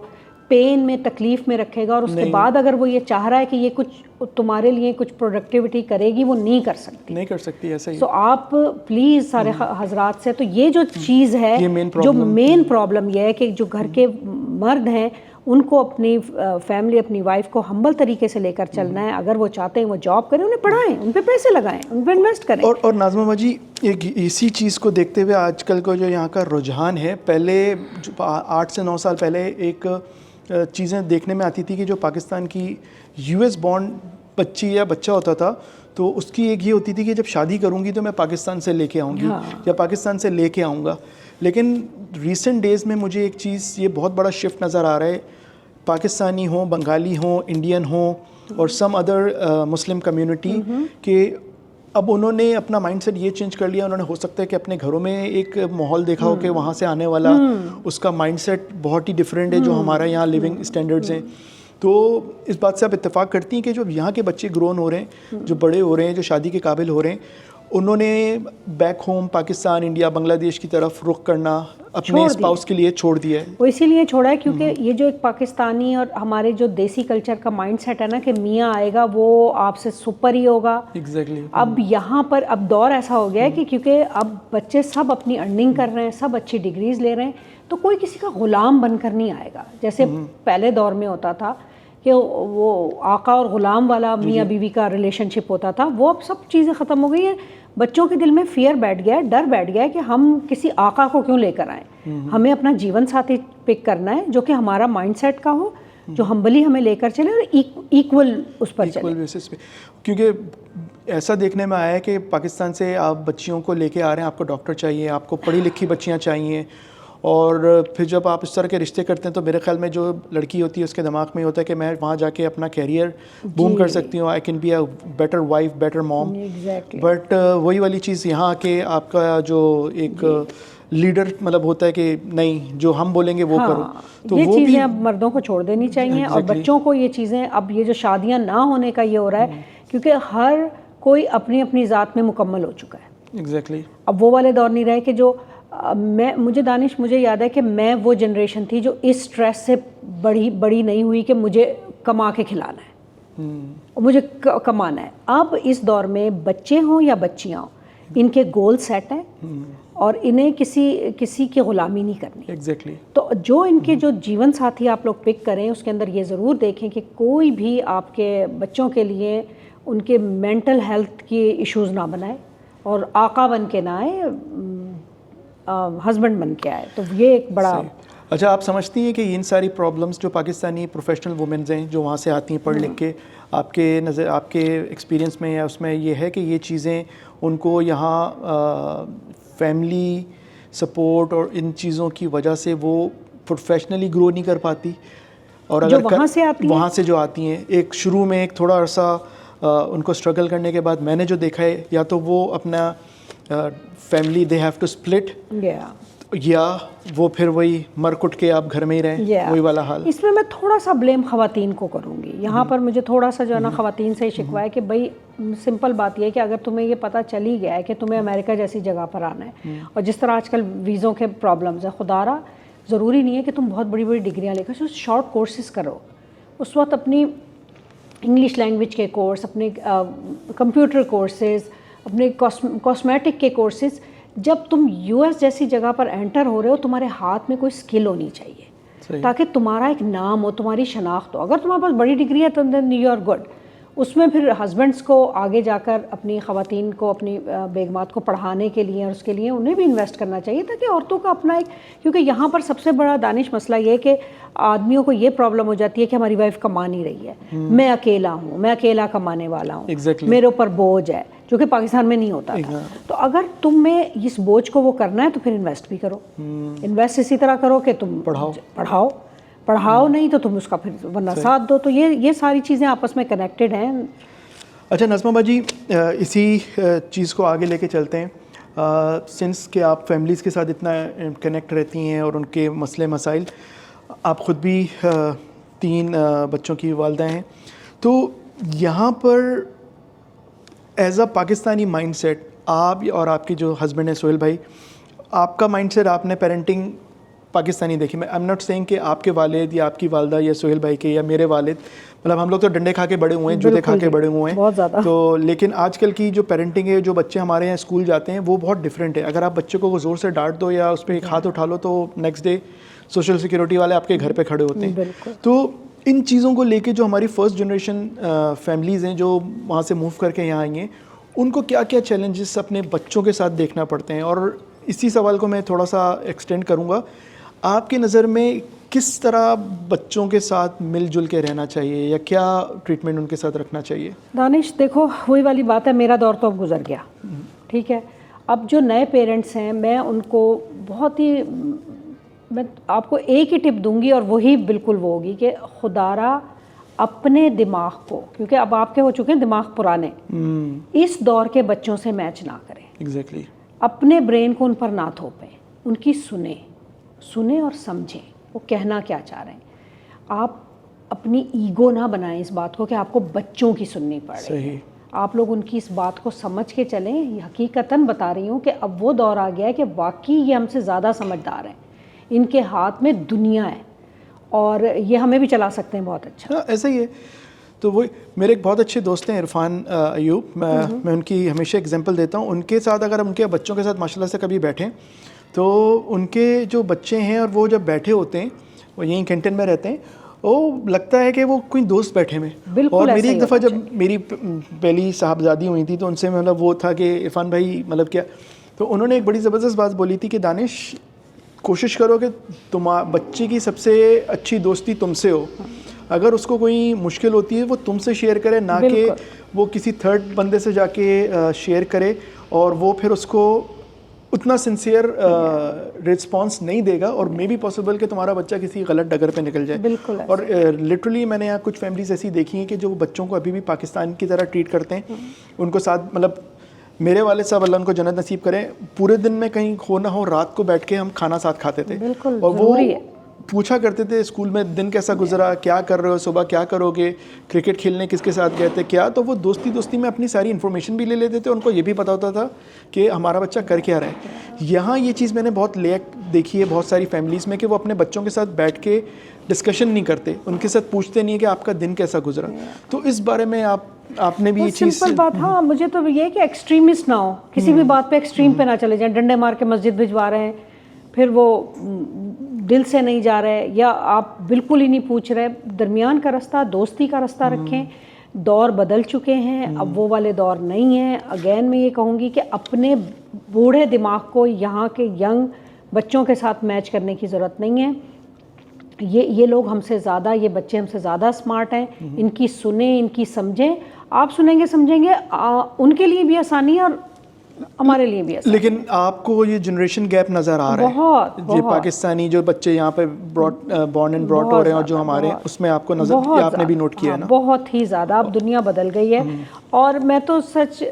پین میں، تکلیف میں رکھے گا اور اس کے بعد اگر وہ یہ چاہ رہا ہے کہ یہ کچھ تمہارے لیے کچھ پروڈکٹیوٹی کرے گی، وہ نہیں کر سکتی ایسا ہی. سو آپ پلیز سارے حضرات سے، تو یہ جو چیز ہے، جو مین پرابلم یہ ہے کہ جو گھر کے مرد ہیں ان کو اپنی فیملی، اپنی وائف کو ہمبل طریقے سے لے کر چلنا ہے. اگر وہ چاہتے ہیں وہ جاب کریں، انہیں پڑھائیں، ان پہ پیسے لگائیں، ان پہ انویسٹ کریں. اور ناظمہ باجی، ایک اسی چیز کو دیکھتے ہوئے آج کل کو جو یہاں کا رجحان ہے، پہلے 8 سے 9 سال پہلے ایک چیزیں دیکھنے میں آتی تھی کہ جو پاکستان کی US بورن بچی یا بچہ ہوتا تھا تو اس کی ایک یہ ہوتی تھی کہ جب شادی کروں گی تو میں پاکستان سے لے کے آؤں گی یا پاکستان سے لے کے آؤں گا. لیکن ریسنٹ ڈیز میں مجھے ایک چیز، یہ بہت بڑا شفٹ نظر آ رہا ہے، پاکستانی ہوں، بنگالی ہوں، انڈین ہوں اور سم ادر مسلم کمیونٹی، کہ اب انہوں نے اپنا مائنڈ سیٹ یہ چینج کر لیا. انہوں نے ہو سکتا ہے کہ اپنے گھروں میں ایک ماحول دیکھا ہو کہ وہاں سے آنے والا اس کا مائنڈ سیٹ بہت ہی ڈفرینٹ ہے جو ہمارا یہاں لیونگ اسٹینڈرڈز ہیں. تو اس بات سے آپ اتفاق کرتی ہیں کہ جو یہاں کے بچے گرون ہو رہے ہیں، جو بڑے ہو رہے ہیں، جو شادی کے قابل ہو رہے ہیں، انہوں نے بیک ہوم پاکستان، انڈیا، بنگلہ دیش کی طرف رخ کرنا اپنے اسپاؤس کے لیے چھوڑ دیا ہے؟ وہ اسی لیے چھوڑا ہے کیونکہ یہ جو ایک پاکستانی اور ہمارے جو دیسی کلچر کا مائنڈ سیٹ ہے نا کہ میاں آئے گا وہ آپ سے سپر ہی ہوگا. اب یہاں پر اب دور ایسا ہو گیا ہے کہ کیونکہ اب بچے سب اپنی ارننگ کر رہے ہیں، سب اچھی ڈگریز لے رہے ہیں، تو کوئی کسی کا غلام بن کر نہیں آئے گا جیسے پہلے دور میں ہوتا تھا کہ وہ آقا اور غلام والا میاں بیوی کا ریلیشن شپ ہوتا تھا. وہ اب سب چیزیں ختم ہو گئی ہیں. بچوں کے دل میں فیئر بیٹھ گیا ہے، ڈر بیٹھ گیا ہے کہ ہم کسی آقا کو کیوں لے کر آئیں. ہمیں اپنا جیون ساتھی پک کرنا ہے جو کہ ہمارا مائنڈ سیٹ کا ہو، جو ہمبلی ہمیں لے کر چلے اور ایکول اس پر چلے. بیسس پہ، کیونکہ ایسا دیکھنے میں آیا ہے کہ پاکستان سے آپ بچیوں کو لے کے آ رہے ہیں، آپ کو ڈاکٹر چاہیے، آپ کو پڑھی لکھی بچیاں چاہیے، اور پھر جب آپ اس طرح کے رشتے کرتے ہیں تو میرے خیال میں جو لڑکی ہوتی ہے اس کے دماغ میں ہوتا ہے کہ میں وہاں جا کے اپنا کیریئر بوم کر سکتی ہوں، I can be a better wife, better mom. But وہی والی چیز یہاں کے آپ کا جو ایک لیڈر مطلب ہوتا ہے کہ نہیں، جو ہم بولیں گے وہ کرو. تو یہ چیزیں اب مردوں کو چھوڑ دینی چاہیے اور بچوں کو یہ چیزیں، اب یہ جو شادیاں نہ ہونے کا یہ ہو رہا ہے کیونکہ ہر کوئی اپنی اپنی ذات میں مکمل ہو چکا ہے. ایگزیکٹلی. اب وہ والے دور نہیں رہے کہ جو مجھے یاد ہے کہ میں وہ جنریشن تھی جو اس سٹریس سے بڑی نہیں ہوئی کہ مجھے کما کے کھلانا ہے، مجھے کمانا ہے. اب اس دور میں بچے ہوں یا بچیاں ہوں، ان کے گول سیٹ ہیں اور انہیں کسی کی غلامی نہیں کرنی. ایگزیکٹلی. تو جو ان کے جو جیون ساتھی آپ لوگ پک کریں اس کے اندر یہ ضرور دیکھیں کہ کوئی بھی آپ کے بچوں کے لیے ان کے مینٹل ہیلتھ کی ایشوز نہ بنائے اور آقا بن کے نہ آئے, ہسبینڈ بن کے آئے. تو یہ ایک بڑا. اچھا, آپ سمجھتی ہیں کہ ان ساری پرابلمس جو پاکستانی پروفیشنل وومنز ہیں جو وہاں سے آتی ہیں پڑھ لکھ کے, آپ کے ایکسپیرینس میں یا اس میں یہ ہے کہ یہ چیزیں ان کو یہاں فیملی سپورٹ اور ان چیزوں کی وجہ سے وہ پروفیشنلی گرو نہیں کر پاتی؟ اور اگر وہاں سے جو آتی ہیں ایک شروع میں ایک تھوڑا عرصہ ان کو اسٹرگل کرنے کے بعد میں نے جو دیکھا ہے یا تو وہ اپنا family they have to split, یا وہ پھر وہی مر کٹ کے آپ گھر میں ہی رہیں, وہی والا حال. اس میں تھوڑا سا بلیم خواتین کو کروں گی. یہاں پر مجھے تھوڑا سا جو ہے نا خواتین سے ہی شکوا ہے کہ بھائی سمپل بات یہ ہے کہ اگر تمہیں یہ پتہ چلی گیا ہے کہ تمہیں امریکہ جیسی جگہ پر آنا ہے, اور جس طرح آج کل ویزوں کے پرابلمز ہیں, خدا را ضروری نہیں ہے کہ تم بہت بڑی بڑی ڈگریاں لے کر شارٹ کورسز کرو. اس وقت اپنی انگلش لینگویج کے کورس, اپنے کمپیوٹر کورسز, اپنے کاسمیٹک کے کورسز, جب تم یو ایس جیسی جگہ پر انٹر ہو رہے ہو تمہارے ہاتھ میں کوئی اسکل ہونی چاہیے تاکہ تمہارا ایک نام ہو, تمہاری شناخت ہو. اگر تمہارے پاس بڑی ڈگری ہے تو دین یو آر گڈ. اس میں پھر ہسبینڈس کو آگے جا کر اپنی خواتین کو, اپنی بیگمات کو پڑھانے کے لیے اور اس کے لیے انہیں بھی انویسٹ کرنا چاہیے تاکہ عورتوں کا اپنا ایک, کیونکہ یہاں پر سب سے بڑا دانش مسئلہ یہ ہے کہ آدمیوں کو یہ پرابلم ہو جاتی ہے کہ ہماری وائف کما نہیں رہی ہے, میں اکیلا ہوں, میں اکیلا کمانے والا ہوں, میرے اوپر بوجھ ہے, جو کہ پاکستان میں نہیں ہوتا تھا. تو اگر تم میں اس بوجھ کو وہ کرنا ہے تو پھر انویسٹ بھی کرو. انویسٹ اسی طرح کرو کہ تم پڑھاؤ نہیں تو تم اس کا پھر ورنہ ساتھ دو. تو یہ ساری چیزیں آپس میں کنیکٹڈ ہیں. اچھا نظمہ باجی, اسی چیز کو آگے لے کے چلتے ہیں. سنس کہ آپ فیملیز کے ساتھ اتنا کنیکٹ رہتی ہیں اور ان کے مسئلے مسائل, آپ خود بھی 3 بچوں کی والدہ ہیں, تو یہاں پر as a Pakistani mindset آپ اور آپ کے جو ہسبینڈ ہیں سہیل بھائی, آپ کا مائنڈ سیٹ, آپ نے پیرنٹنگ پاکستانی دیکھی. میں آئی ایم ناٹ سیئنگ کہ آپ کے والد یا آپ کی والدہ یا سہیل بھائی کے یا میرے والد, مطلب ہم لوگ تو ڈنڈے کھا کے بڑے ہوئے ہیں, جوتے کھا کے بڑے ہوئے ہیں, تو لیکن آج کل کی جو پیرنٹنگ ہے, جو بچے ہمارے یہاں اسکول جاتے ہیں وہ بہت ڈفرینٹ ہے. اگر آپ بچے کو زور سے ڈانٹ دو یا اس پہ ایک ہاتھ اٹھا لو تو نیکسٹ ڈے سوشل سیکورٹی والے آپ کے گھر پہ کھڑے ہوتے ہیں. تو ان چیزوں کو لے کے جو ہماری فرسٹ جنریشن فیملیز ہیں جو وہاں سے موو کر کے یہاں آئی ہیں, ان کو کیا کیا چیلنجز اپنے بچوں کے ساتھ دیکھنا پڑتے ہیں؟ اور اسی سوال کو میں تھوڑا سا ایکسٹینڈ کروں گا, آپ کے نظر میں کس طرح بچوں کے ساتھ مل جل کے رہنا چاہیے یا کیا ٹریٹمنٹ ان کے ساتھ رکھنا چاہیے؟ دانش دیکھو وہی والی بات ہے, میرا دور تو اب گزر گیا, ٹھیک ہے. اب جو نئے پیرنٹس ہیں میں ان کو بہت ہی, میں آپ کو ایک ہی ٹپ دوں گی اور وہی بالکل وہ ہوگی کہ خدارا اپنے دماغ کو, کیونکہ اب آپ کے ہو چکے ہیں دماغ پرانے, اس دور کے بچوں سے میچ نہ کریں. ایگزیکٹلی. اپنے برین کو ان پر نہ تھوپیں, ان کی سنیں اور سمجھیں وہ کہنا کیا چاہ رہے ہیں. آپ اپنی ایگو نہ بنائیں اس بات کو کہ آپ کو بچوں کی سننی پڑ رہی ہے. آپ لوگ ان کی اس بات کو سمجھ کے چلیں. یہ حقیقتاً بتا رہی ہوں کہ اب وہ دور آ گیا ہے کہ واقعی یہ ہم سے زیادہ سمجھدار ہیں, ان کے ہاتھ میں دنیا ہے اور یہ ہمیں بھی چلا سکتے ہیں بہت اچھا. ایسا ہی ہے. تو وہی میرے ایک بہت اچھے دوست ہیں عرفان ایوب, میں ان کی ہمیشہ ایگزامپل دیتا ہوں. ان کے ساتھ اگر ان کے بچوں کے ساتھ ماشاء اللہ سے کبھی بیٹھیں تو ان کے جو بچے ہیں اور وہ جب بیٹھے ہوتے ہیں, وہ یہیں کینٹین میں رہتے ہیں, وہ لگتا ہے کہ وہ کوئی دوست بیٹھے میں. اور میری ایک دفعہ جب میری پہلی صاحبزادی ہوئی تھی تو ان سے مطلب وہ تھا کہ عرفان بھائی مطلب کیا, تو انہوں نے ایک بڑی زبردست بات بولی تھی کہ دانش کوشش کرو کہ بچے کی سب سے اچھی دوستی تم سے ہو. اگر اس کو کوئی مشکل ہوتی ہے وہ تم سے شیئر کرے, نہ کہ وہ کسی تھرڈ بندے سے جا کے شیئر کرے, اور وہ پھر اس کو اتنا سنسیئر رسپانس نہیں دے گا, اور مے بی پاسبل کہ تمہارا بچہ کسی غلط ڈگر پہ نکل جائے. اور لٹرلی میں نے یہاں کچھ فیملیز ایسی دیکھی ہیں کہ جو بچوں کو ابھی بھی پاکستان کی طرح ٹریٹ کرتے ہیں. ان کو ساتھ مطلب میرے والد صاحب اللہ ان کو جنت نصیب کریں, پورے دن میں کہیں ہو نہ ہو رات کو بیٹھ کے ہم کھانا ساتھ کھاتے تھے, اور وہ پوچھا کرتے تھے اسکول میں دن کیسا گزرا, کیا کر رہے ہو, صبح کیا کرو گے, کرکٹ کھیلنے کس کے ساتھ گئے تھے, کیا. تو وہ دوستی میں اپنی ساری انفارمیشن بھی لے لیتے تھے, ان کو یہ بھی پتا ہوتا تھا کہ ہمارا بچہ کر کیا رہا ہے. یہاں یہ چیز میں نے بہت لیک دیکھی ہے بہت ساری فیملیز میں کہ وہ اپنے بچوں کے ساتھ بیٹھ کے ڈسکشن نہیں کرتے, ان کے ساتھ پوچھتے نہیں کہ آپ کا دن کیسا گزرا. تو اس بارے میں آپ آپ نے بھی یہ چیز سمپل بات. ہاں مجھے تو یہ کہ ایکسٹریمسٹ نہ ہو, کسی بھی بات پہ ایکسٹریم پہ نہ چلے جائیں. ڈنڈے مار کے مسجد بھجوا رہے ہیں, پھر وہ دل سے نہیں جا رہے, یا آپ بالکل ہی نہیں پوچھ رہے. درمیان کا رستہ, دوستی کا رستہ رکھیں. دور بدل چکے ہیں, اب وہ والے دور نہیں ہیں. اگین میں یہ کہوں گی کہ اپنے بوڑھے دماغ کو یہاں کے ینگ بچوں کے ساتھ میچ کرنے کی ضرورت نہیں ہے. یہ لوگ ہم سے زیادہ, یہ بچے ہم سے زیادہ اسمارٹ ہیں. ان کی سنیں, ان کی سمجھیں. آپ سنیں گے سمجھیں گے, ان کے لیے بھی آسانی ہے اور ہمارے لیے بھی آسانی. لیکن آپ کو یہ جنریشن گیپ نظر آ رہا ہے بہت, یہ پاکستانی جو بچے یہاں پہ بورن اینڈ براٹ ہو رہے ہیں اور جو ہمارے, اس میں آپ کو نظر, آپ نے بھی نوٹ کیا ہے نا؟ بہت ہی زیادہ. اب دنیا بدل گئی ہے. اور میں تو سچ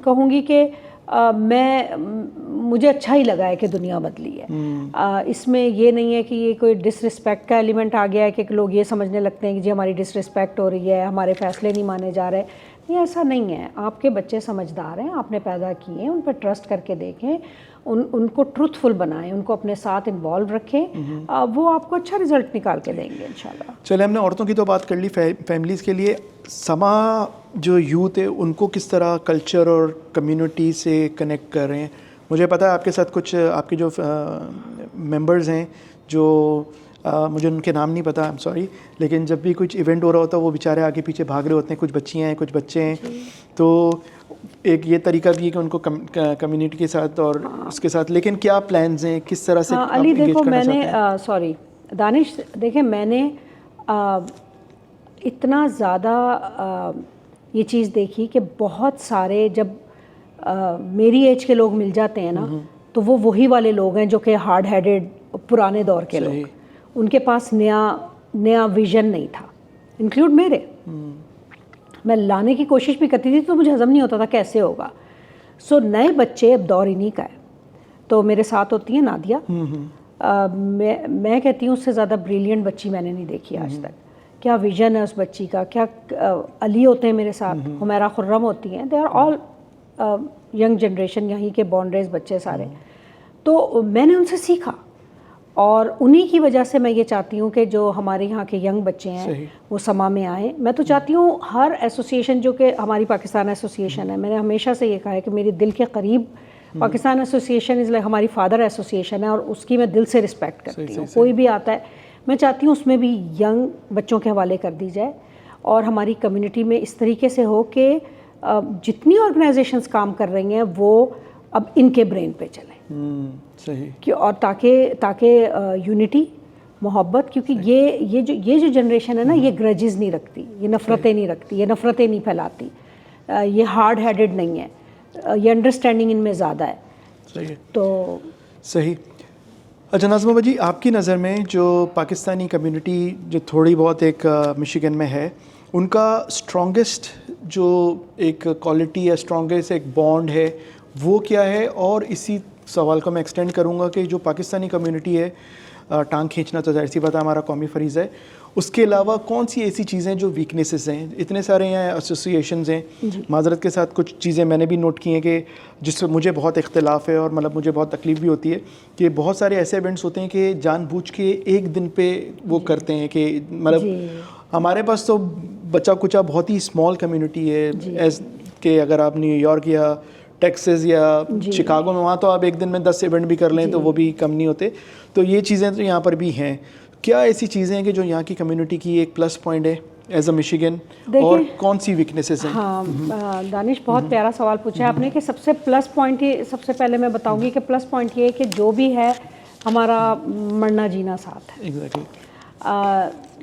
کہوں گی کہ مجھے اچھا ہی لگا ہے کہ دنیا بدلی ہے. اس میں یہ نہیں ہے کہ یہ کوئی ڈس رسپیکٹ کا ایلیمنٹ آ گیا ہے کہ لوگ یہ سمجھنے لگتے ہیں کہ جی ہماری ڈس رسپیکٹ ہو رہی ہے, ہمارے فیصلے نہیں مانے جا رہے. یہ ایسا نہیں ہے. آپ کے بچے سمجھدار ہیں, آپ نے پیدا کیے ہیں, ان پہ ٹرسٹ کر کے دیکھیں, ان کو ٹروتھ فل بنائیں, ان کو اپنے ساتھ انوالو رکھیں. وہ آپ کو اچھا رزلٹ نکال کے دیں گے انشاءاللہ. چلے, ہم نے عورتوں کی تو بات کر لی. فیملیز کے لیے سما جو یوتھ ہے ان کو کس طرح کلچر اور کمیونٹی سے کنیکٹ کر رہے ہیں؟ مجھے پتہ ہے آپ کے ساتھ کچھ آپ کے جو ممبرز ہیں جو مجھے ان کے نام نہیں پتہ, I'm sorry, لیکن جب بھی کچھ ایونٹ ہو رہا ہوتا ہے وہ بیچارے آگے پیچھے بھاگ رہے ہوتے ہیں. کچھ بچیاں ہیں, کچھ بچے ہیں. تو ایک یہ طریقہ بھی ہے کہ ان کو کمیونٹی کے ساتھ اور اس کے ساتھ, لیکن کیا پلانز ہیں, کس طرح سے علی دیکھو, میں نے سوری دانش, دیکھیں میں نے اتنا زیادہ یہ چیز دیکھی کہ بہت سارے جب میری ایج کے لوگ مل جاتے ہیں نا, تو وہ وہی والے لوگ ہیں جو کہ ہارڈ ہیڈڈ پرانے دور کے لوگ. ان کے پاس نیا ویژن نہیں تھا, انکلوڈ میرے. میں لانے کی کوشش بھی کرتی تھی تو مجھے ہضم نہیں ہوتا تھا کیسے ہوگا. سو نئے بچے, اب دور انہی کا ہے. تو میرے ساتھ ہوتی ہیں نادیہ, میں کہتی ہوں اس سے زیادہ بریلینٹ بچی میں نے نہیں دیکھی آج تک. کیا ویژن ہے اس بچی کا, کیا علی ہوتے ہیں میرے ساتھ, حمیرہ خرم ہوتی ہیں, they are all young generation, یہیں کے بورن ریز بچے سارے. تو میں نے ان سے سیکھا, اور انہی کی وجہ سے میں یہ چاہتی ہوں کہ جو ہمارے یہاں کے ینگ بچے ہیں وہ سما میں آئیں. میں تو چاہتی ہوں ہر ایسوسیشن, جو کہ ہماری پاکستان ایسوسیشن ہے, میں نے ہمیشہ سے یہ کہا ہے کہ میری دل کے قریب پاکستان ایسوسیشن از لائک ہماری فادر ایسوسیشن ہے, اور اس کی میں دل سے رسپیکٹ کرتی ہوں. کوئی بھی آتا ہے میں چاہتی ہوں اس میں بھی ینگ بچوں کے حوالے کر دی جائے, اور ہماری کمیونٹی میں اس طریقے سے ہو کہ جتنی آرگنائزیشنز کام کر رہی ہیں وہ اب ان کے برین پہ چلیں. صحیح. کہ اور تاکہ یونٹی, محبت, کیونکہ یہ جو جنریشن ہے نا, یہ گرجز نہیں رکھتی, یہ نفرتیں نہیں رکھتی, یہ نفرتیں نہیں پھیلاتی, یہ ہارڈ ہیڈڈ نہیں ہے, یہ انڈرسٹینڈنگ ان میں زیادہ ہے. صحیح. تو صحیح. اچھا ناظمہ باجی, آپ کی نظر میں جو پاکستانی کمیونٹی جو تھوڑی بہت ایک مشیگن میں ہے, ان کا اسٹرانگسٹ جو ایک کوالٹی یا اسٹرانگسٹ ایک بانڈ ہے وہ کیا ہے؟ اور اسی سوال کو میں ایکسٹینڈ کروں گا کہ جو پاکستانی کمیونٹی ہے, ٹانگ کھینچنا تو ظاہر سی بات ہے ہمارا قومی فریضہ ہے, اس کے علاوہ کون سی ایسی چیزیں جو ویکنیسز ہیں؟ اتنے سارے یہاں ایسوسیشنز ہیں, معذرت کے ساتھ کچھ چیزیں میں نے بھی نوٹ کی ہیں کہ جس سے مجھے بہت اختلاف ہے, اور مطلب مجھے بہت تکلیف بھی ہوتی ہے کہ بہت سارے ایسے ایونٹس ہوتے ہیں کہ جان بوجھ کے ایک دن پہ وہ کرتے ہیں کہ مطلب ہمارے پاس تو بچہ کچا بہت ہی اسمال کمیونٹی ہے, ایز کہ اگر آپ نیو یارک یا ٹیکسز یا شکاگو میں, وہاں تو آپ ایک دن میں 10 ایونٹ بھی کر لیں تو وہ بھی کم نہیں ہوتے. تو یہ چیزیں تو یہاں پر بھی ہیں. کیا ایسی چیزیں ہیں کہ جو یہاں کی کمیونٹی کی ایک پلس پوائنٹ ہے ایز اے مشیگن, اور کون سی ویکنیسز ہیں؟ ہاں دانش, بہت پیارا سوال پوچھا ہے آپ نے کہ سب سے پلس پوائنٹ ہی, سب سے پہلے میں بتاؤں گی کہ پلس پوائنٹ یہ ہے کہ جو بھی ہے ہمارا مرنا جینا ساتھ ہے. ایگزیکٹلی.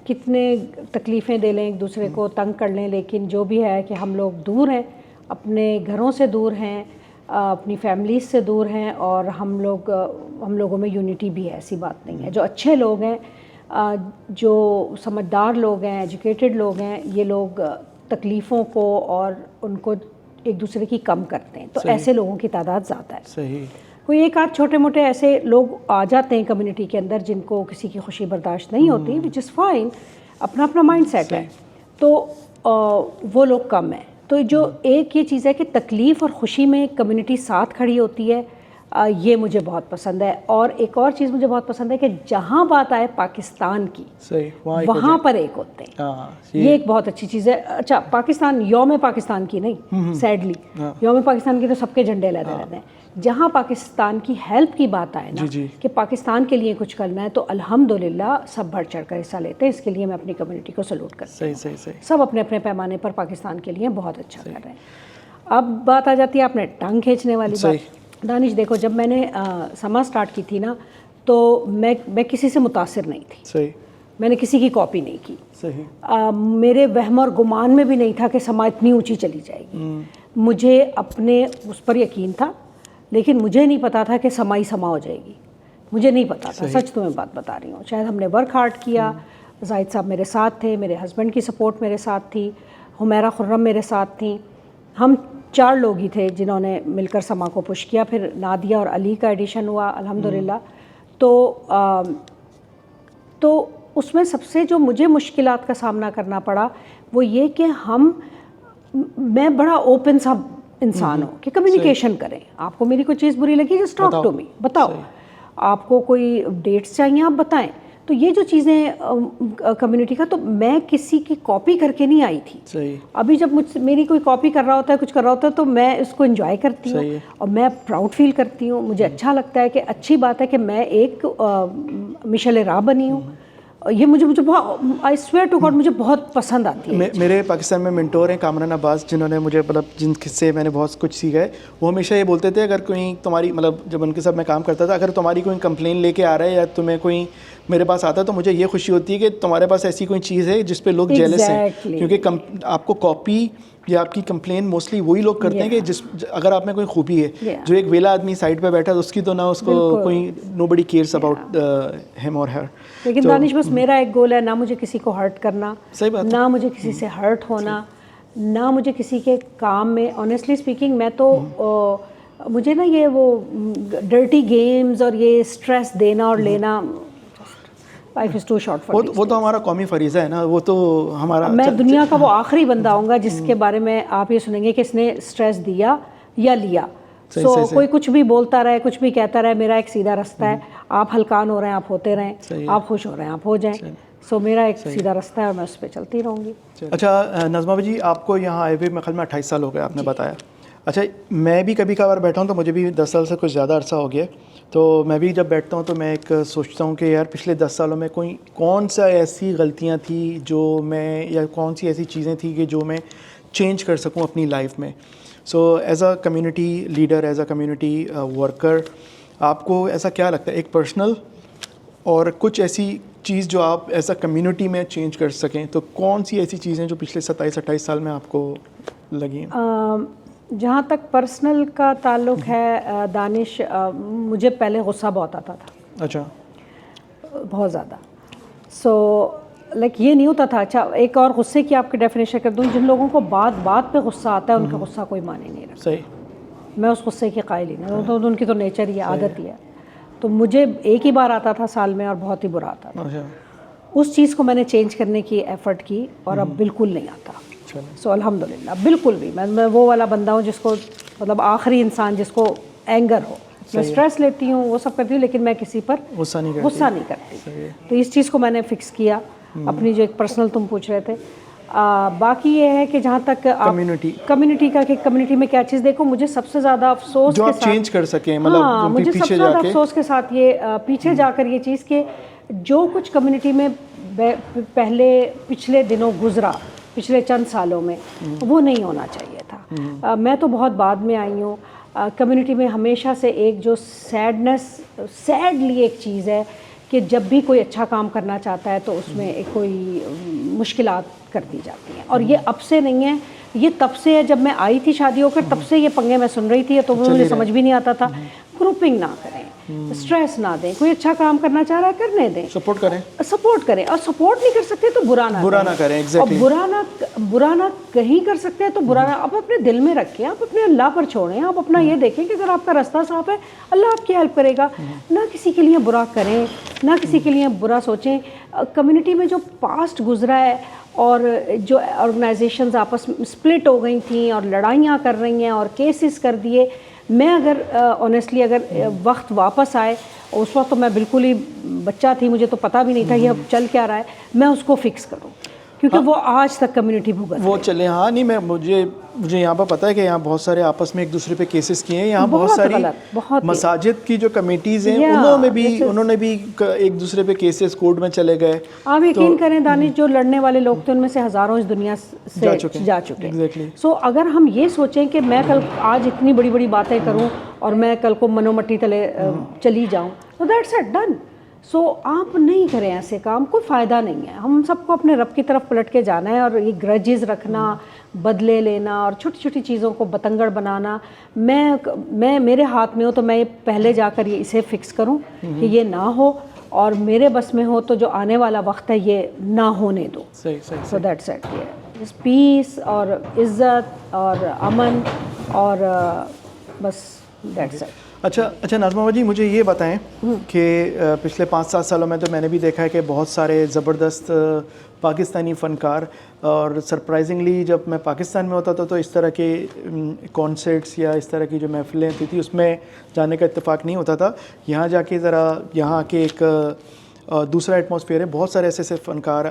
کتنے تکلیفیں دے لیں, ایک دوسرے کو تنگ کر لیں, لیکن جو بھی ہے کہ ہم لوگ دور ہیں, اپنے گھروں سے دور ہیں, اپنی فیملیز سے دور ہیں, اور ہم لوگوں میں یونٹی بھی ہے, ایسی بات نہیں ہے. جو اچھے لوگ ہیں, جو سمجھدار لوگ ہیں, ایجوکیٹڈ لوگ ہیں, یہ لوگ تکلیفوں کو اور ان کو ایک دوسرے کی کم کرتے ہیں. تو ایسے لوگوں کی تعداد زیادہ ہے. صحیح. کوئی ایک آدھ چھوٹے موٹے ایسے لوگ آ جاتے ہیں کمیونٹی کے اندر جن کو کسی کی خوشی برداشت نہیں ہوتی, وچ از فائن, اپنا اپنا مائنڈ سیٹ ہے, تو وہ لوگ کم ہیں. تو جو ایک یہ چیز ہے کہ تکلیف اور خوشی میں کمیونٹی ساتھ کھڑی ہوتی ہے, یہ مجھے بہت پسند ہے. اور ایک اور چیز مجھے بہت پسند ہے کہ جہاں بات آئے پاکستان کی وہاں پر ایک ہوتے ہیں. یہ ایک بہت اچھی چیز ہے. اچھا پاکستان یوم پاکستان کی نہیں سیڈلی یوم پاکستان کی تو سب کے جھنڈے لہرے رہتے ہیں. جہاں پاکستان کی ہیلپ کی بات آئے نا کہ پاکستان کے لیے کچھ کرنا ہے تو الحمدللہ سب بڑھ چڑھ کر حصہ لیتے ہیں. اس کے لیے میں اپنی کمیونٹی کو سلوٹ کرتی ہوں. سب اپنے اپنے پیمانے پر پاکستان کے لیے بہت اچھا کر رہے ہیں. اب بات آ جاتی ہے آپ نے ٹانگ کھینچنے والی بات. دانش دیکھو جب میں نے سما سٹارٹ کی تھی نا تو میں کسی سے متاثر نہیں تھی. میں نے کسی کی کاپی نہیں کی. میرے وہم اور گمان میں بھی نہیں تھا کہ سما اتنی اونچی چلی جائے گی. مجھے اپنے اس پر یقین تھا لیکن مجھے نہیں پتا تھا کہ سما ہی سما ہو جائے گی. مجھے نہیں پتا تھا. سچ تمہیں بات بتا رہی ہوں. شاید ہم نے ورک ہارڈ کیا. زاہد صاحب میرے ساتھ تھے, میرے ہسبینڈ کی سپورٹ میرے ساتھ تھی, حمیرہ خرم میرے ساتھ تھیں. ہم 4 لوگ ہی تھے جنہوں نے مل کر سما کو پش کیا. پھر نادیہ اور علی کا ایڈیشن ہوا الحمدللہ. تو اس میں سب سے جو مجھے مشکلات کا سامنا کرنا پڑا وہ یہ کہ میں بڑا اوپن سا انسان ہوں کہ کمیونیکیشن کریں. آپ کو میری کوئی چیز بری لگی جسٹ ٹاک ٹو می, بتاؤ. آپ کو کوئی ڈیٹس چاہیے آپ بتائیں. تو یہ جو چیزیں کمیونٹی کا, تو میں کسی کی کاپی کر کے نہیں آئی تھی. ابھی جب میری کوئی کاپی کر رہا ہوتا ہے کچھ کر رہا ہوتا ہے تو میں اس کو انجوائے کرتی ہوں اور میں پراؤڈ فیل کرتی ہوں. مجھے اچھا لگتا ہے کہ اچھی بات ہے کہ میں ایک مشعل راہ بنی ہوں. یہ مجھے بہت آئی سویئر ٹو گاڈ مجھے بہت پسند آتی ہے. میرے پاکستان میں منٹور ہیں کامران عباس, جنہوں نے مجھے مطلب جن سے میں نے بہت کچھ سیکھا ہے. وہ ہمیشہ یہ بولتے تھے اگر کوئی تمہاری مطلب جب ان کے ساتھ میں کام کرتا تھا, اگر تمہاری کوئی کمپلین لے کے آ رہا ہے یا تمہیں کوئی میرے پاس آتا ہے تو مجھے یہ خوشی ہوتی ہے کہ تمہارے پاس ایسی کوئی چیز ہے جس پہ لوگ جیلس ہیں. کیونکہ آپ کو کاپی یا آپ کی کمپلین موسٹلی وہی لوگ کرتے ہیں کہ اگر آپ میں کوئی خوبی ہے. جو ایک ویلا آدمی سائڈ پہ بیٹھا ہے اس کی تو نہ اس کو کوئی نو بڈی کیئرس اباؤٹ ہم اور ہر. لیکن دانش بس میرا ایک گول ہے نہ مجھے کسی کو ہرٹ کرنا, نہ مجھے کسی سے ہرٹ ہونا, نہ مجھے کسی کے کام میں. آنیسٹلی اسپیکنگ میں تو مجھے نا یہ وہ ڈرٹی گیمز اور یہ اسٹریس دینا اور لینا, life is too short for. وہ تو ہمارا قومی فریضہ ہے نا. وہ تو ہمارا, میں دنیا کا وہ آخری بندہ ہوں گا جس کے بارے میں آپ یہ سنیں گے کہ اس نے اسٹریس دیا یا لیا. کوئی کچھ بھی بولتا رہے, کچھ بھی کہتا رہے, میرا ایک سیدھا رستہ ہے. آپ ہلکان ہو رہے ہیں آپ ہوتے رہیں, آپ خوش ہو رہے ہیں آپ ہو جائیں. میرا ایک سیدھا رستہ ہے اور میں اس پہ چلتی رہوں گی. اچھا نظمہ جی, آپ کو یہاں آئے ہوئے میرے خیال میں 28 سال ہو گئے آپ نے بتایا. اچھا میں بھی کبھی کبھار بیٹھا ہوں تو مجھے بھی 10 سال سے کچھ زیادہ عرصہ ہو گیا. تو میں بھی جب بیٹھتا ہوں تو میں ایک سوچتا ہوں کہ یار پچھلے 10 سالوں میں کون سا ایسی غلطیاں تھیں جو میں, یا کون سی ایسی چیزیں تھیں کہ جو میں چینج کر سکوں اپنی لائف میں. So as a community leader, as a community worker, آپ کو ایسا کیا لگتا ہے ایک پرسنل اور کچھ ایسی چیز جو آپ ایز اے کمیونٹی میں چینج کر سکیں, تو کون سی ایسی چیزیں جو پچھلے 27-28 سال میں آپ کو لگی ہیں؟ جہاں تک پرسنل کا تعلق ہے دانش, مجھے پہلے غصہ بہت آتا تھا. اچھا, بہت زیادہ. لائک یہ نہیں ہوتا تھا. اچھا ایک اور غصے کی آپ کی ڈیفینیشن کر دوں. جن لوگوں کو بات پہ غصہ آتا ہے ان کا غصہ کوئی معنی نہیں رکھتا. صحیح. میں اس غصے کی قائل ہی نہیں, تو ان کی تو نیچر ہی ہے, عادت ہی ہے. تو مجھے ایک ہی بار آتا تھا سال میں اور بہت ہی برا آتا تھا. اس چیز کو میں نے چینج کرنے کی ایفرٹ کی اور اب بالکل نہیں آتا. الحمدللہ بالکل بھی. میں وہ والا بندہ ہوں جس کو مطلب آخری انسان جس کو اینگر ہو. میں اسٹریس لیتی ہوں, وہ سب کرتی ہوں, لیکن میں کسی پر غصہ نہیں کرتی. تو اس چیز کو میں نے فکس کیا اپنی, جو ایک پرسنل تم پوچھ رہے تھے. باقی یہ ہے کہ جہاں تک کمیونٹی کا, کہ کمیونٹی میں کیا چیز دیکھو, مجھے سب سے زیادہ افسوس جو آپ چینج کر سکیں, مطلب مجھے سب سے زیادہ افسوس کے ساتھ یہ پیچھے جا کر یہ چیز کہ جو کچھ کمیونٹی میں پچھلے دنوں گزرا, پچھلے چند سالوں میں, وہ نہیں ہونا چاہیے تھا. میں تو بہت بعد میں آئی ہوں. کمیونٹی میں ہمیشہ سے ایک جو سیڈلی ایک چیز ہے کہ جب بھی کوئی اچھا کام کرنا چاہتا ہے تو اس میں ایک کوئی مشکلات کر دی جاتی ہیں. اور یہ اب سے نہیں ہے, یہ تب سے ہے. جب میں آئی تھی شادی ہو کر تب سے یہ پنگے میں سن رہی تھی, تو مجھے سمجھ بھی نہیں آتا تھا. گروپنگ نہ کریں, اسٹریس نہ دیں. کوئی اچھا کام کرنا چاہ رہا ہے کرنے دیں, سپورٹ کریں. اور سپورٹ نہیں کر سکتے تو برا نہ کریں. اور برا نہ کہیں کر سکتے ہیں تو برا نہ, آپ اپنے دل میں رکھیں, آپ اپنے اللہ پر چھوڑیں. آپ اپنا یہ دیکھیں کہ اگر آپ کا راستہ صاف ہے اللہ آپ کی ہیلپ کرے گا. نہ کسی کے لیے برا کریں, نہ کسی کے لیے برا سوچیں. کمیونٹی میں جو پاسٹ گزرا ہے اور جو آرگنائزیشنز آپس میں سپلٹ ہو گئی تھیں اور لڑائیاں کر رہی ہیں اور کیسز کر دیے, میں اگر آنیسٹلی اگر وقت واپس آئے، اس وقت تو میں بالکل ہی بچہ تھی، مجھے تو پتہ بھی نہیں تھا یہ اب چل کیا رہا ہے، میں اس کو فکس کروں، کیونکہ وہ آج تک کمیونٹی بھگت وہ چلے. ہاں نہیں میں مجھے یہاں پر پتہ ہے کہ یہاں بہت سارے آپس میں ایک دوسرے پہ کیسز کیے ہیں. یہاں بہت ساری مساجد کی جو کمیٹیز ہیں انہوں نے بھی ایک دوسرے پہ کیسز کورٹ میں چلے گئے. آپ یقین کریں دانش، جو لڑنے والے لوگ تھے ان میں سے ہزاروں اس دنیا سے جا چکے. سو اگر ہم یہ سوچیں کہ میں کل آج اتنی بڑی بڑی باتیں کروں اور میں کل کو منو مٹی تلے چلی جاؤں، تو دیٹس اٹ ڈن. سو آپ نہیں کریں ایسے کام، کوئی فائدہ نہیں ہے. ہم سب کو اپنے رب کی طرف پلٹ کے جانا ہے، اور یہ گرجز رکھنا، بدلے لینا اور چھوٹی چھوٹی چیزوں کو بتنگڑ بنانا، میں میرے ہاتھ میں ہو تو میں پہلے جا کر اسے فکس کروں کہ یہ نہ ہو، اور میرے بس میں ہو تو جو آنے والا وقت ہے یہ نہ ہونے دو. So that's it. پیس اور عزت اور امن اور بس دیٹس اٹ. اچھا ناظمہ جی، مجھے یہ بتائیں کہ پچھلے 5-7 سالوں میں تو میں نے بھی دیکھا ہے کہ بہت سارے زبردست پاکستانی فنکار، اور سرپرائزنگلی جب میں پاکستان میں ہوتا تھا تو اس طرح کے کانسرٹس یا اس طرح کی جو محفلیں ہوتی تھی اس میں جانے کا اتفاق نہیں ہوتا تھا. یہاں جا کے ذرا یہاں کے ایک دوسرا ایٹماسفیئر ہے. بہت سارے ایسے فنکار،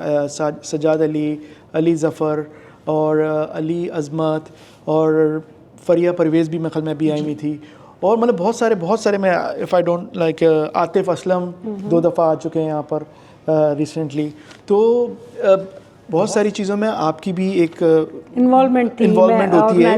سجاد علی، علی ظفر اور علی عظمت اور فریہ پرویز بھی میں خیال میں بھی آئی ہوئی تھی، اور مطلب بہت سارے میں if I don't like Atif Aslam 2 دفعہ آ چکے ہیں یہاں پر ریسنٹلی. تو بہت ساری چیزوں میں آپ کی بھی ایک انوالومنٹ ہوتی ہے،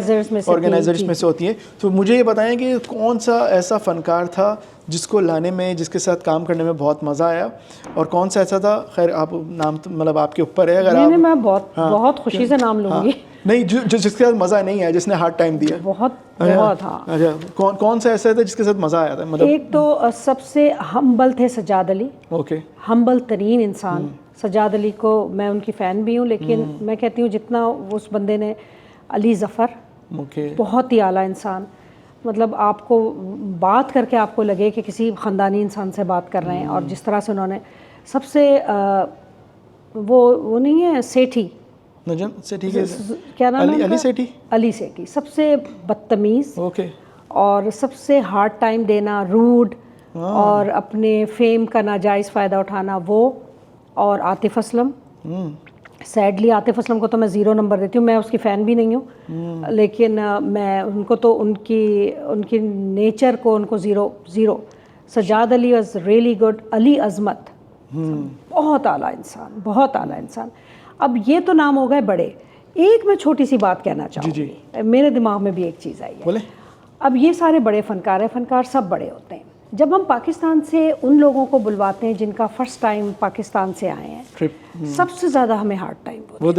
آرگنائزرز میں سے ہوتی ہے. تو مجھے یہ بتائیں کہ کون سا ایسا فنکار تھا جس کو لانے میں، جس کے ساتھ کام کرنے میں بہت مزہ آیا، اور کون سا ایسا تھا؟ خیر آپ نام مطلب آپ کے اوپر ہے، اگر آپ میں بہت خوشی سے نام لوں گی. نہیں جس کے ساتھ مزہ نہیں آیا، جس نے ہارڈ ٹائم دیا بہت. ہاں. اچھا کون سا ایسا تھا جس کے ساتھ مزہ آیا تھا؟ مطلب ایک تو سب سے ہمبل تھے سجاد علی. اوکے. ہمبل ترین انسان. سجاد علی کو میں ان کی فین بھی ہوں، لیکن میں کہتی ہوں جتنا اس بندے نے. علی ظفر بہت ہی اعلیٰ انسان، مطلب آپ کو بات کر کے آپ کو لگے کہ کسی خاندانی انسان سے بات کر رہے ہیں. اور جس طرح سے انہوں نے سب سے وہ نہیں ہے سیٹھی، کیا نام ہے؟ علی سیٹھی. سب سے بدتمیز اور سب سے ہارڈ ٹائم دینا، روڈ اور اپنے فیم کا ناجائز فائدہ اٹھانا وہ. اور عاطف اسلم. سیڈلی عاطف اسلم کو تو میں 0 نمبر دیتی ہوں. میں اس کی فین بھی نہیں ہوں، لیکن میں ان کو تو ان کی نیچر کو ان کو 0. سجاد علی واز ریئلی گڈ. علی عظمت بہت اعلیٰ انسان، بہت اعلیٰ انسان. اب یہ تو نام ہو گئے بڑے. ایک میں چھوٹی سی بات کہنا چاہوں گی، میرے دماغ میں بھی ایک چیز آئی ہے. اب یہ سارے بڑے فنکار ہیں، فنکار سب بڑے ہوتے ہیں. جب ہم پاکستان سے ان لوگوں کو بلواتے ہیں جن کا فرسٹ ٹائم پاکستان سے آئے ہیں، سب سے زیادہ ہمیں ہارڈ ٹائم وہ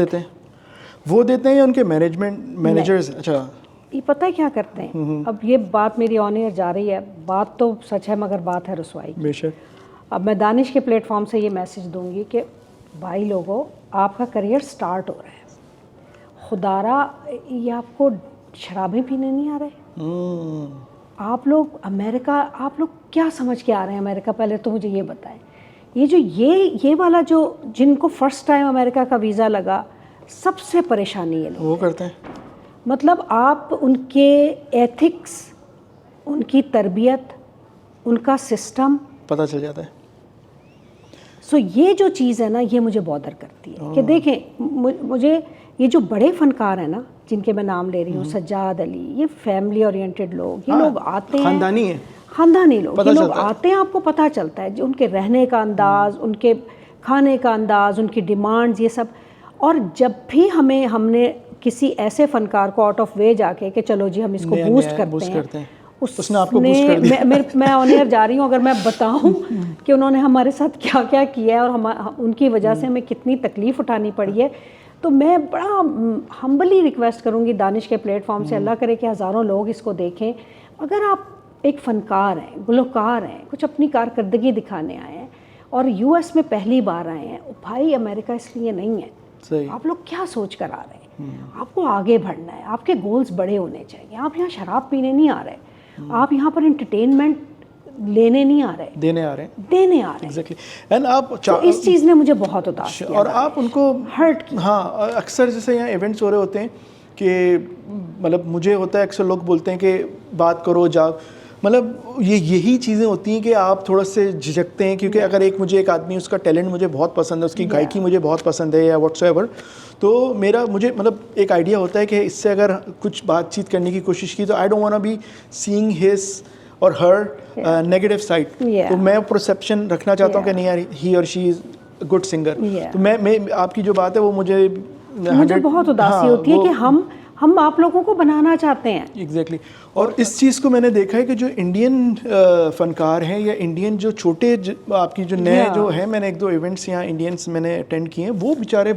دیتے ہیں یا ان کے مینیجرز؟ اچھا یہ پتہ ہے کیا کرتے ہیں؟ اب یہ بات میری آن ایئر جا رہی ہے، بات تو سچ ہے مگر بات ہے رسوائی. بے شک. اب میں دانش کے پلیٹ فارم سے یہ میسج دوں گی کہ بھائی لوگوں، آپ کا کریئر سٹارٹ ہو رہا ہے، خدا را یہ آپ کو شرابیں پینے نہیں آ رہے؟ آپ لوگ امریکہ، آپ لوگ کیا سمجھ کے آ رہے ہیں امریکہ؟ پہلے تو مجھے یہ بتائیں. یہ والا جو جن کو فرسٹ ٹائم امریکہ کا ویزا لگا، سب سے پریشانی ہے وہ کرتے ہیں. مطلب آپ ان کے ایتھکس، ان کی تربیت، ان کا سسٹم پتہ چل جاتا ہے. سو یہ جو چیز ہے نا، یہ مجھے بادر کرتی ہے کہ دیکھیں مجھے یہ جو بڑے فنکار ہیں نا جن کے میں نام لے رہی ہوں، سجاد علی، یہ فیملی اورینٹڈ لوگ، یہ لوگ آتے ہیں، خاندانی لوگ، یہ لوگ آتے ہیں، آپ کو پتہ چلتا ہے جو ان کے رہنے کا انداز، ان کے کھانے کا انداز، ان کی ڈیمانڈز، یہ سب. اور جب بھی ہم نے کسی ایسے فنکار کو آؤٹ آف وے جا کے کہ چلو جی ہم اس کو بوسٹ کرتے ہیں، اس نے آپ کو بوسٹ کر دیا. میں آن ایئر جا رہی ہوں، اگر میں بتاؤں کہ انہوں نے ہمارے ساتھ کیا کیا کیا ہے اور ان کی وجہ سے ہمیں کتنی تکلیف اٹھانی پڑی ہے، تو میں بڑا ہمبلی ریکویسٹ کروں گی دانش کے پلیٹ فارم سے، اللہ کرے کہ ہزاروں لوگ اس کو دیکھیں. اگر آپ ایک فنکار ہیں، گلوکار ہیں، کچھ اپنی کارکردگی دکھانے آئے ہیں اور یو ایس میں پہلی بار آئے ہیں، بھائی امریکہ اس لیے نہیں ہے. آپ لوگ کیا سوچ کر آ رہے ہیں؟ آپ کو آگے بڑھنا ہے، آپ کے گولز بڑے ہونے چاہیے. آپ یہاں شراب پینے نہیں آ رہے، آپ یہاں پر انٹرٹینمنٹ لینے نہیں آ رہے، دینے آ رہے ہیں. ایگزیکٹلی. اینڈ آپ تو اس چیز نے مجھے بہت اداس کیا. اور آپ ان کو ہرٹ. ہاں اکثر جیسے یہاں ایونٹس ہو رہے ہوتے ہیں کہ مطلب مجھے ہوتا ہے اکثر لوگ بولتے ہیں کہ بات کرو جاؤ, مطلب یہی چیزیں ہوتی ہیں کہ آپ تھوڑا سے جھجکتے ہیں, کیونکہ اگر مجھے ایک آدمی اس کا ٹیلنٹ مجھے بہت پسند ہے, اس کی گائیکی مجھے بہت پسند ہے یا واٹس ایور, تو مجھے مطلب ایک آئیڈیا ہوتا ہے کہ اس سے اگر کچھ بات چیت کرنے کی کوشش کی تو I don't want be saying his or her negative side, تو میں پرسیپشن رکھنا چاہتا ہوں کہ نہیں یار ہی اور شی از گڈ سنگر. تو میں آپ کی جو بات ہے وہ مجھے بہت اداسی ہوتی ہے کہ ہم آپ لوگوں کو بنانا چاہتے ہیں. ایگزیکٹلی. اور اس چیز کو میں نے دیکھا ہے کہ جو انڈین فنکار ہیں یا انڈین جو چھوٹے آپ کی جو نئے جو ہیں, میں نے ایک دو ایونٹس یہاں انڈینس میں نے اٹینڈ کیے ہیں, وہ بیچارے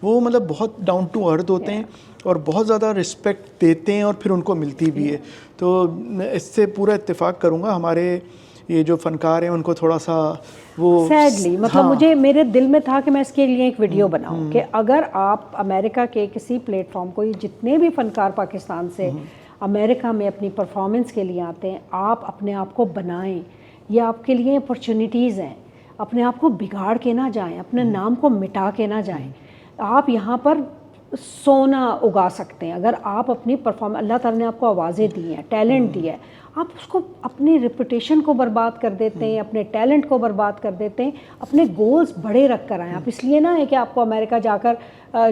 وہ مطلب بہت ڈاؤن ٹو ارتھ ہوتے ہیں اور بہت زیادہ رسپیکٹ دیتے ہیں اور پھر ان کو ملتی بھی ہے. تو اس سے پورا اتفاق کروں گا, ہمارے یہ جو فنکار ہیں ان کو تھوڑا سا وہ سیڈلی مطلب میرے دل میں تھا کہ میں اس کے لیے ایک ویڈیو بناؤں کہ اگر آپ امریکہ کے کسی پلیٹ فارم کو, جتنے بھی فنکار پاکستان سے امریکہ میں اپنی پرفارمنس کے لیے آتے ہیں, آپ اپنے آپ کو بنائیں, یہ آپ کے لیے اپرچونیٹیز ہیں, اپنے آپ کو بگاڑ کے نہ جائیں, اپنے نام کو مٹا کے نہ جائیں. آپ یہاں پر سونا اگا سکتے ہیں اگر آپ اپنی اللہ تعالیٰ نے آپ کو آوازیں دی ہیں, ٹیلنٹ دیا ہے, آپ اس کو اپنی ریپوٹیشن کو برباد کر دیتے ہیں, اپنے ٹیلنٹ کو برباد کر دیتے ہیں, اپنے گولز بڑے رکھ کر آئیں. آپ اس لیے نہ ہے کہ آپ کو امریکہ جا کر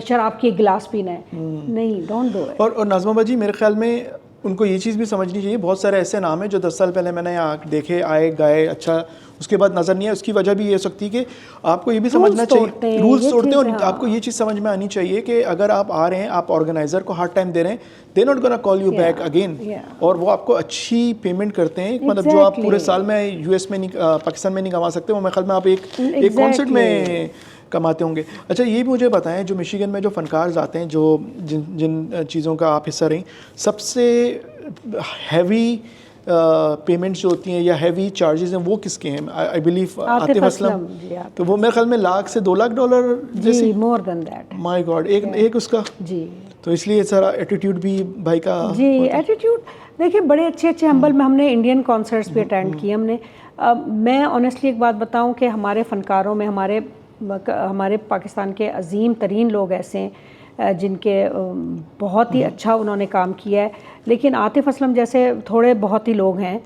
شراب کی گلاس پینا ہے, نہیں, ڈونٹ ڈو اٹ. اور ناظمہ باجی میرے خیال میں ان کو یہ چیز بھی سمجھنی چاہیے, بہت سارے ایسے نام ہیں جو 10 سال پہلے میں نے یہاں دیکھے, آئے گائے, اچھا اس کے بعد نظر نہیں ہے. اس کی وجہ بھی یہ ہو سکتی ہے کہ آپ کو یہ بھی سمجھنا چاہیے, رولز توڑتے ہیں, اور آپ کو یہ چیز سمجھ میں آنی چاہیے کہ اگر آپ آ رہے ہیں, آپ آرگنائزر کو ہارڈ ٹائم دے رہے ہیں, they not gonna call you back again, اور وہ آپ کو اچھی پیمنٹ کرتے ہیں, مطلب جو آپ پورے سال میں یو ایس میں نہیں, پاکستان میں نہیں کما سکتے, وہ میرے خیال میں آپ ایک کانسرٹ میں کماتے ہوں گے. اچھا یہ بھی مجھے بتائیں, جو مشیگن میں جو فنکارز آتے ہیں, جو جن چیزوں کا آپ حصہ رہیں, سب سے ہیوی پیمنٹس جو ہوتی ہیں یا ہیوی چارجز ہیں وہ کس کے ہیں؟ آئی بلیو عاطف اسلم, تو وہ میرے خیال میں $1 سے $2 لاکھ جیسے مور دین دیٹ. مائی گاڈ, ایک اس کا. جی, تو اس لیے سارا ایٹیٹیوڈ بھی بھائی کا. جی ایٹیٹیوڈ دیکھیے, بڑے اچھے ہمبل میں ہم نے انڈین کانسرٹس بھی اٹینڈ کیے. ہم نے میں آنیسٹلی ایک بات بتاؤں کہ ہمارے فنکاروں میں ہمارے پاکستان کے عظیم ترین لوگ ایسے ہیں جن کے بہت ہی اچھا انہوں نے کام کیا ہے, لیکن عاطف اسلم جیسے تھوڑے بہت ہی لوگ ہیں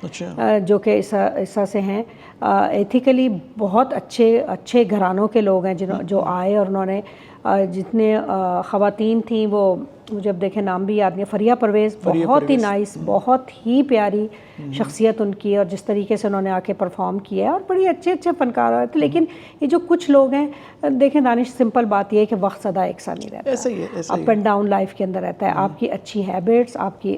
جو کہ اس سے ہیں, ایتھیکلی بہت اچھے گھرانوں کے لوگ ہیں جو آئے, اور انہوں نے جتنے خواتین تھیں وہ مجھے اب دیکھیں نام بھی یاد نہیں, فریہ پرویز, بہت ہی نائس, بہت ہی پیاری شخصیت ان کی, اور جس طریقے سے انہوں نے آ کے پرفارم کیا ہے, اور بڑی اچھے فنکار آئے تھے. لیکن یہ جو کچھ لوگ ہیں, دیکھیں دانش, سمپل بات یہ ہے کہ وقت سدا ایک سا نہیں رہتا, اپ اینڈ ڈاؤن لائف کے اندر رہتا ہے. آپ کی اچھی ہیبٹس, آپ کی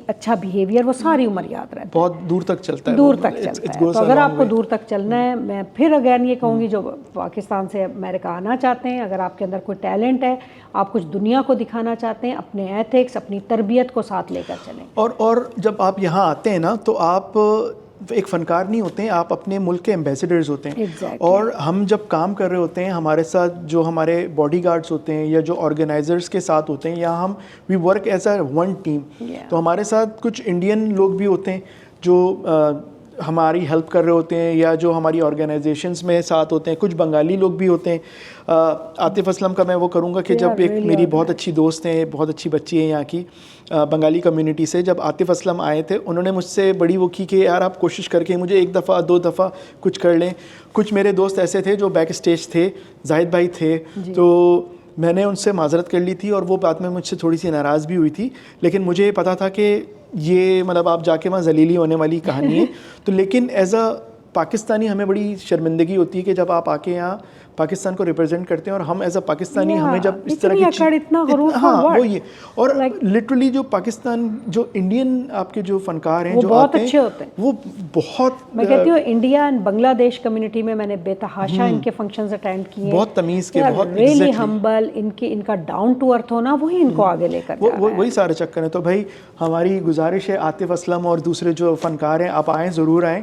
اچھا بیہیویئر وہ ساری عمر یاد رہتا ہے, بہت دور تک چلتا ہے, دور تک چلتا ہے. تو اگر آپ کو دور تک چلنا ہے, میں پھر اگین یہ کہوں گی جو پاکستان سے امریکہ آنا چاہتے ہیں, اگر آپ کے اندر کوئی ٹیلنٹ ہے, آپ کچھ دنیا کو دکھانا چاہتے ہیں, اپنے ایتھکس, اپنی تربیت کو ساتھ لے کر چلیں. اور جب آپ یہاں آتے ہیں نا, تو آپ ایک فنکار نہیں ہوتے ہیں, آپ اپنے ملک کے ایمبیسڈرز ہوتے ہیں. اور ہم جب کام کر رہے ہوتے ہیں, ہمارے ساتھ جو ہمارے باڈی گارڈز ہوتے ہیں یا جو آرگنائزرز کے ساتھ ہوتے ہیں, یا ہم we work as a one team. تو ہمارے ساتھ کچھ انڈین لوگ بھی ہوتے ہیں جو ہماری ہیلپ کر رہے ہوتے ہیں, یا جو ہماری آرگنائزیشنز میں ساتھ ہوتے ہیں. کچھ بنگالی لوگ بھی ہوتے ہیں. عاطف اسلم کا میں وہ کروں گا کہ جب ایک میری بہت اچھی دوست ہیں, بہت اچھی بچی ہیں یہاں کی بنگالی کمیونٹی سے, جب عاطف اسلم آئے تھے, انہوں نے مجھ سے بڑی وہ کی کہ یار آپ کوشش کر کے مجھے 1 دفعہ 2 دفعہ کچھ کر لیں. کچھ میرے دوست ایسے تھے جو بیک اسٹیج تھے, زاہد بھائی تھے, تو میں نے ان سے معذرت کر لی تھی, اور وہ بات میں مجھ سے تھوڑی سی ناراض بھی ہوئی تھی, لیکن مجھے یہ پتا تھا کہ یہ مطلب آپ جا کے وہاں ذلیلی ہونے والی کہانی ہے. تو لیکن ایز اے پاکستانی ہمیں بڑی شرمندگی ہوتی ہے کہ جب آپ آ کے یہاں پاکستان کو ریپرزینٹ کرتے ہیں, اور ہم ایز اے پاکستانی ہمیں جب اس طرح کی ہاں وہ یہ, اور لٹرلی جو پاکستان جو انڈین آپ کے جو فنکار ہیں جو آتے ہیں وہ بہت, میں کہتی ہوں انڈیا اینڈ بنگلہ دیش کمیونٹی میں نے بے تحاشا ان کے فنکشنز اٹینڈ کیے ہیں, بہت تمیز کے, بہت ریئلی ہمبل, ان کا ڈاؤن ٹو ارتھ ہونا وہی ان کو آگے لے کر جا رہا ہے. وہی سارے چکر ہیں. تو بھائی ہماری گزارش ہے عاطف اسلم اور دوسرے جو فنکار ہیں, آپ آئیں, ضرور آئیں.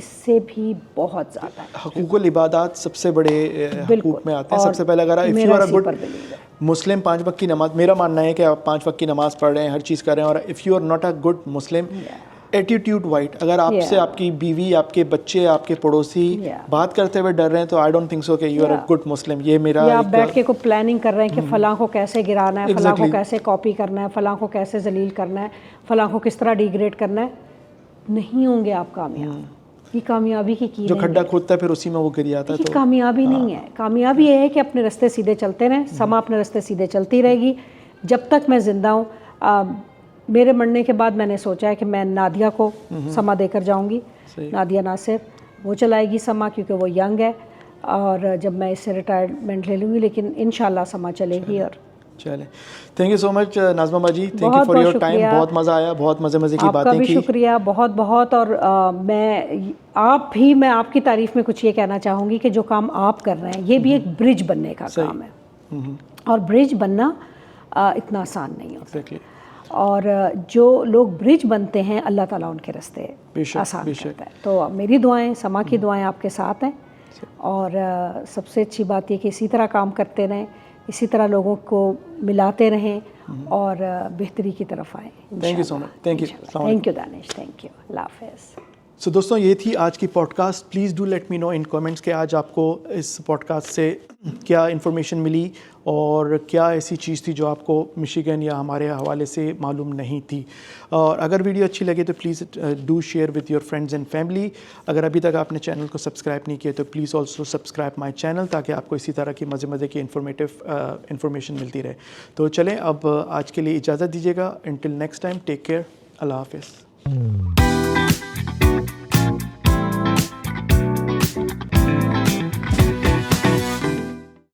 اس سے بھی بہت زیادہ ہے. حقوق العبادات سب سے بڑے حقوق میں آتے ہیں. سب سے پہلے اگر if you میرا are a اسی good پر believe ہے. مسلم 5 وقت کی نماز, میرا ماننا ہے کہ آپ 5 وقت کی نماز پڑھ رہے ہیں, ہر چیز کر رہے ہیں, اور if you are not a good Muslim, attitude white, اگر آپ سے آپ کی بیوی, آپ کے بچے, آپ کے پڑوسی بات کرتے ہوئے ڈر رہے ہیں تو آئی ڈونٹ تھنک سو کہ you are a good Muslim. یہ میرا یا آپ بیٹھ کے کوئی پلاننگ کر رہے ہیں کہ فلاں کو کیسے گرانا ہے, فلاں کو کیسے کاپی کرنا ہے, فلاں کو کیسے ذلیل کرنا ہے, فلاں کو کس طرح ڈیگریڈ کرنا ہے, نہیں ہوں گے آپ کامیاب. یہ کامیابی کی جو کھڈا کھودتا ہے پھر اسی میں وہ گر جاتا ہے. یہ کامیابی نہیں ہے. کامیابی یہ ہے کہ اپنے راستے سیدھے چلتے رہیں, سما اپنے راستے سیدھے چلتی رہے گی جب تک میں زندہ ہوں. میرے مرنے کے بعد میں نے سوچا ہے کہ میں نادیہ کو سما دے کر جاؤں گی. نادیہ ناصر وہ چلائے گی سما, کیونکہ وہ ینگ ہے, اور جب میں اس سے ریٹائرمنٹ لے لوں گی, لیکن انشاءاللہ سما چلے گی. اور چلیں, تھینک یو سو مچ ناظمہ باجی, thank you for your time. بہت مزہ آیا, بہت مزے کی باتیں کی. آپ کا بھی شکریہ بہت بہت. اور میں آپ کی تعریف میں کچھ یہ کہنا چاہوں گی کہ جو کام آپ کر رہے ہیں یہ بھی ایک برج بننے کا کام ہے, اور برج بننا اتنا آسان نہیں ہوتا. اور جو لوگ برج بنتے ہیں اللہ تعالیٰ ان کے راستے آسان کرتا ہے. تو میری دعائیں, سما کی دعائیں آپ کے ساتھ ہیں, اور سب سے اچھی بات یہ کہ اسی طرح کام کرتے رہیں, اسی طرح لوگوں کو ملاتے رہیں اور بہتری کی طرف آئیں. Thank you so much. Thank you Danish, thank you. اللہ حافظ. سو دوستوں, یہ تھی آج کی podcast. Please do let me know in comments کہ آج آپ کو اس پوڈ کاسٹ سے کیا انفارمیشن ملی, اور کیا ایسی چیز تھی جو آپ کو مشیگن یا ہمارے حوالے سے معلوم نہیں تھی. اور اگر ویڈیو اچھی لگے تو please do share with your friends and family. اگر ابھی تک آپ نے چینل کو سبسکرائب نہیں کیا تو please also subscribe my channel, تاکہ آپ کو اسی طرح کی مزے کی انفارمیشن ملتی رہے. تو چلیں, اب آج کے لیے اجازت دیجیے گا. Until next time, take care. اللہ حافظ.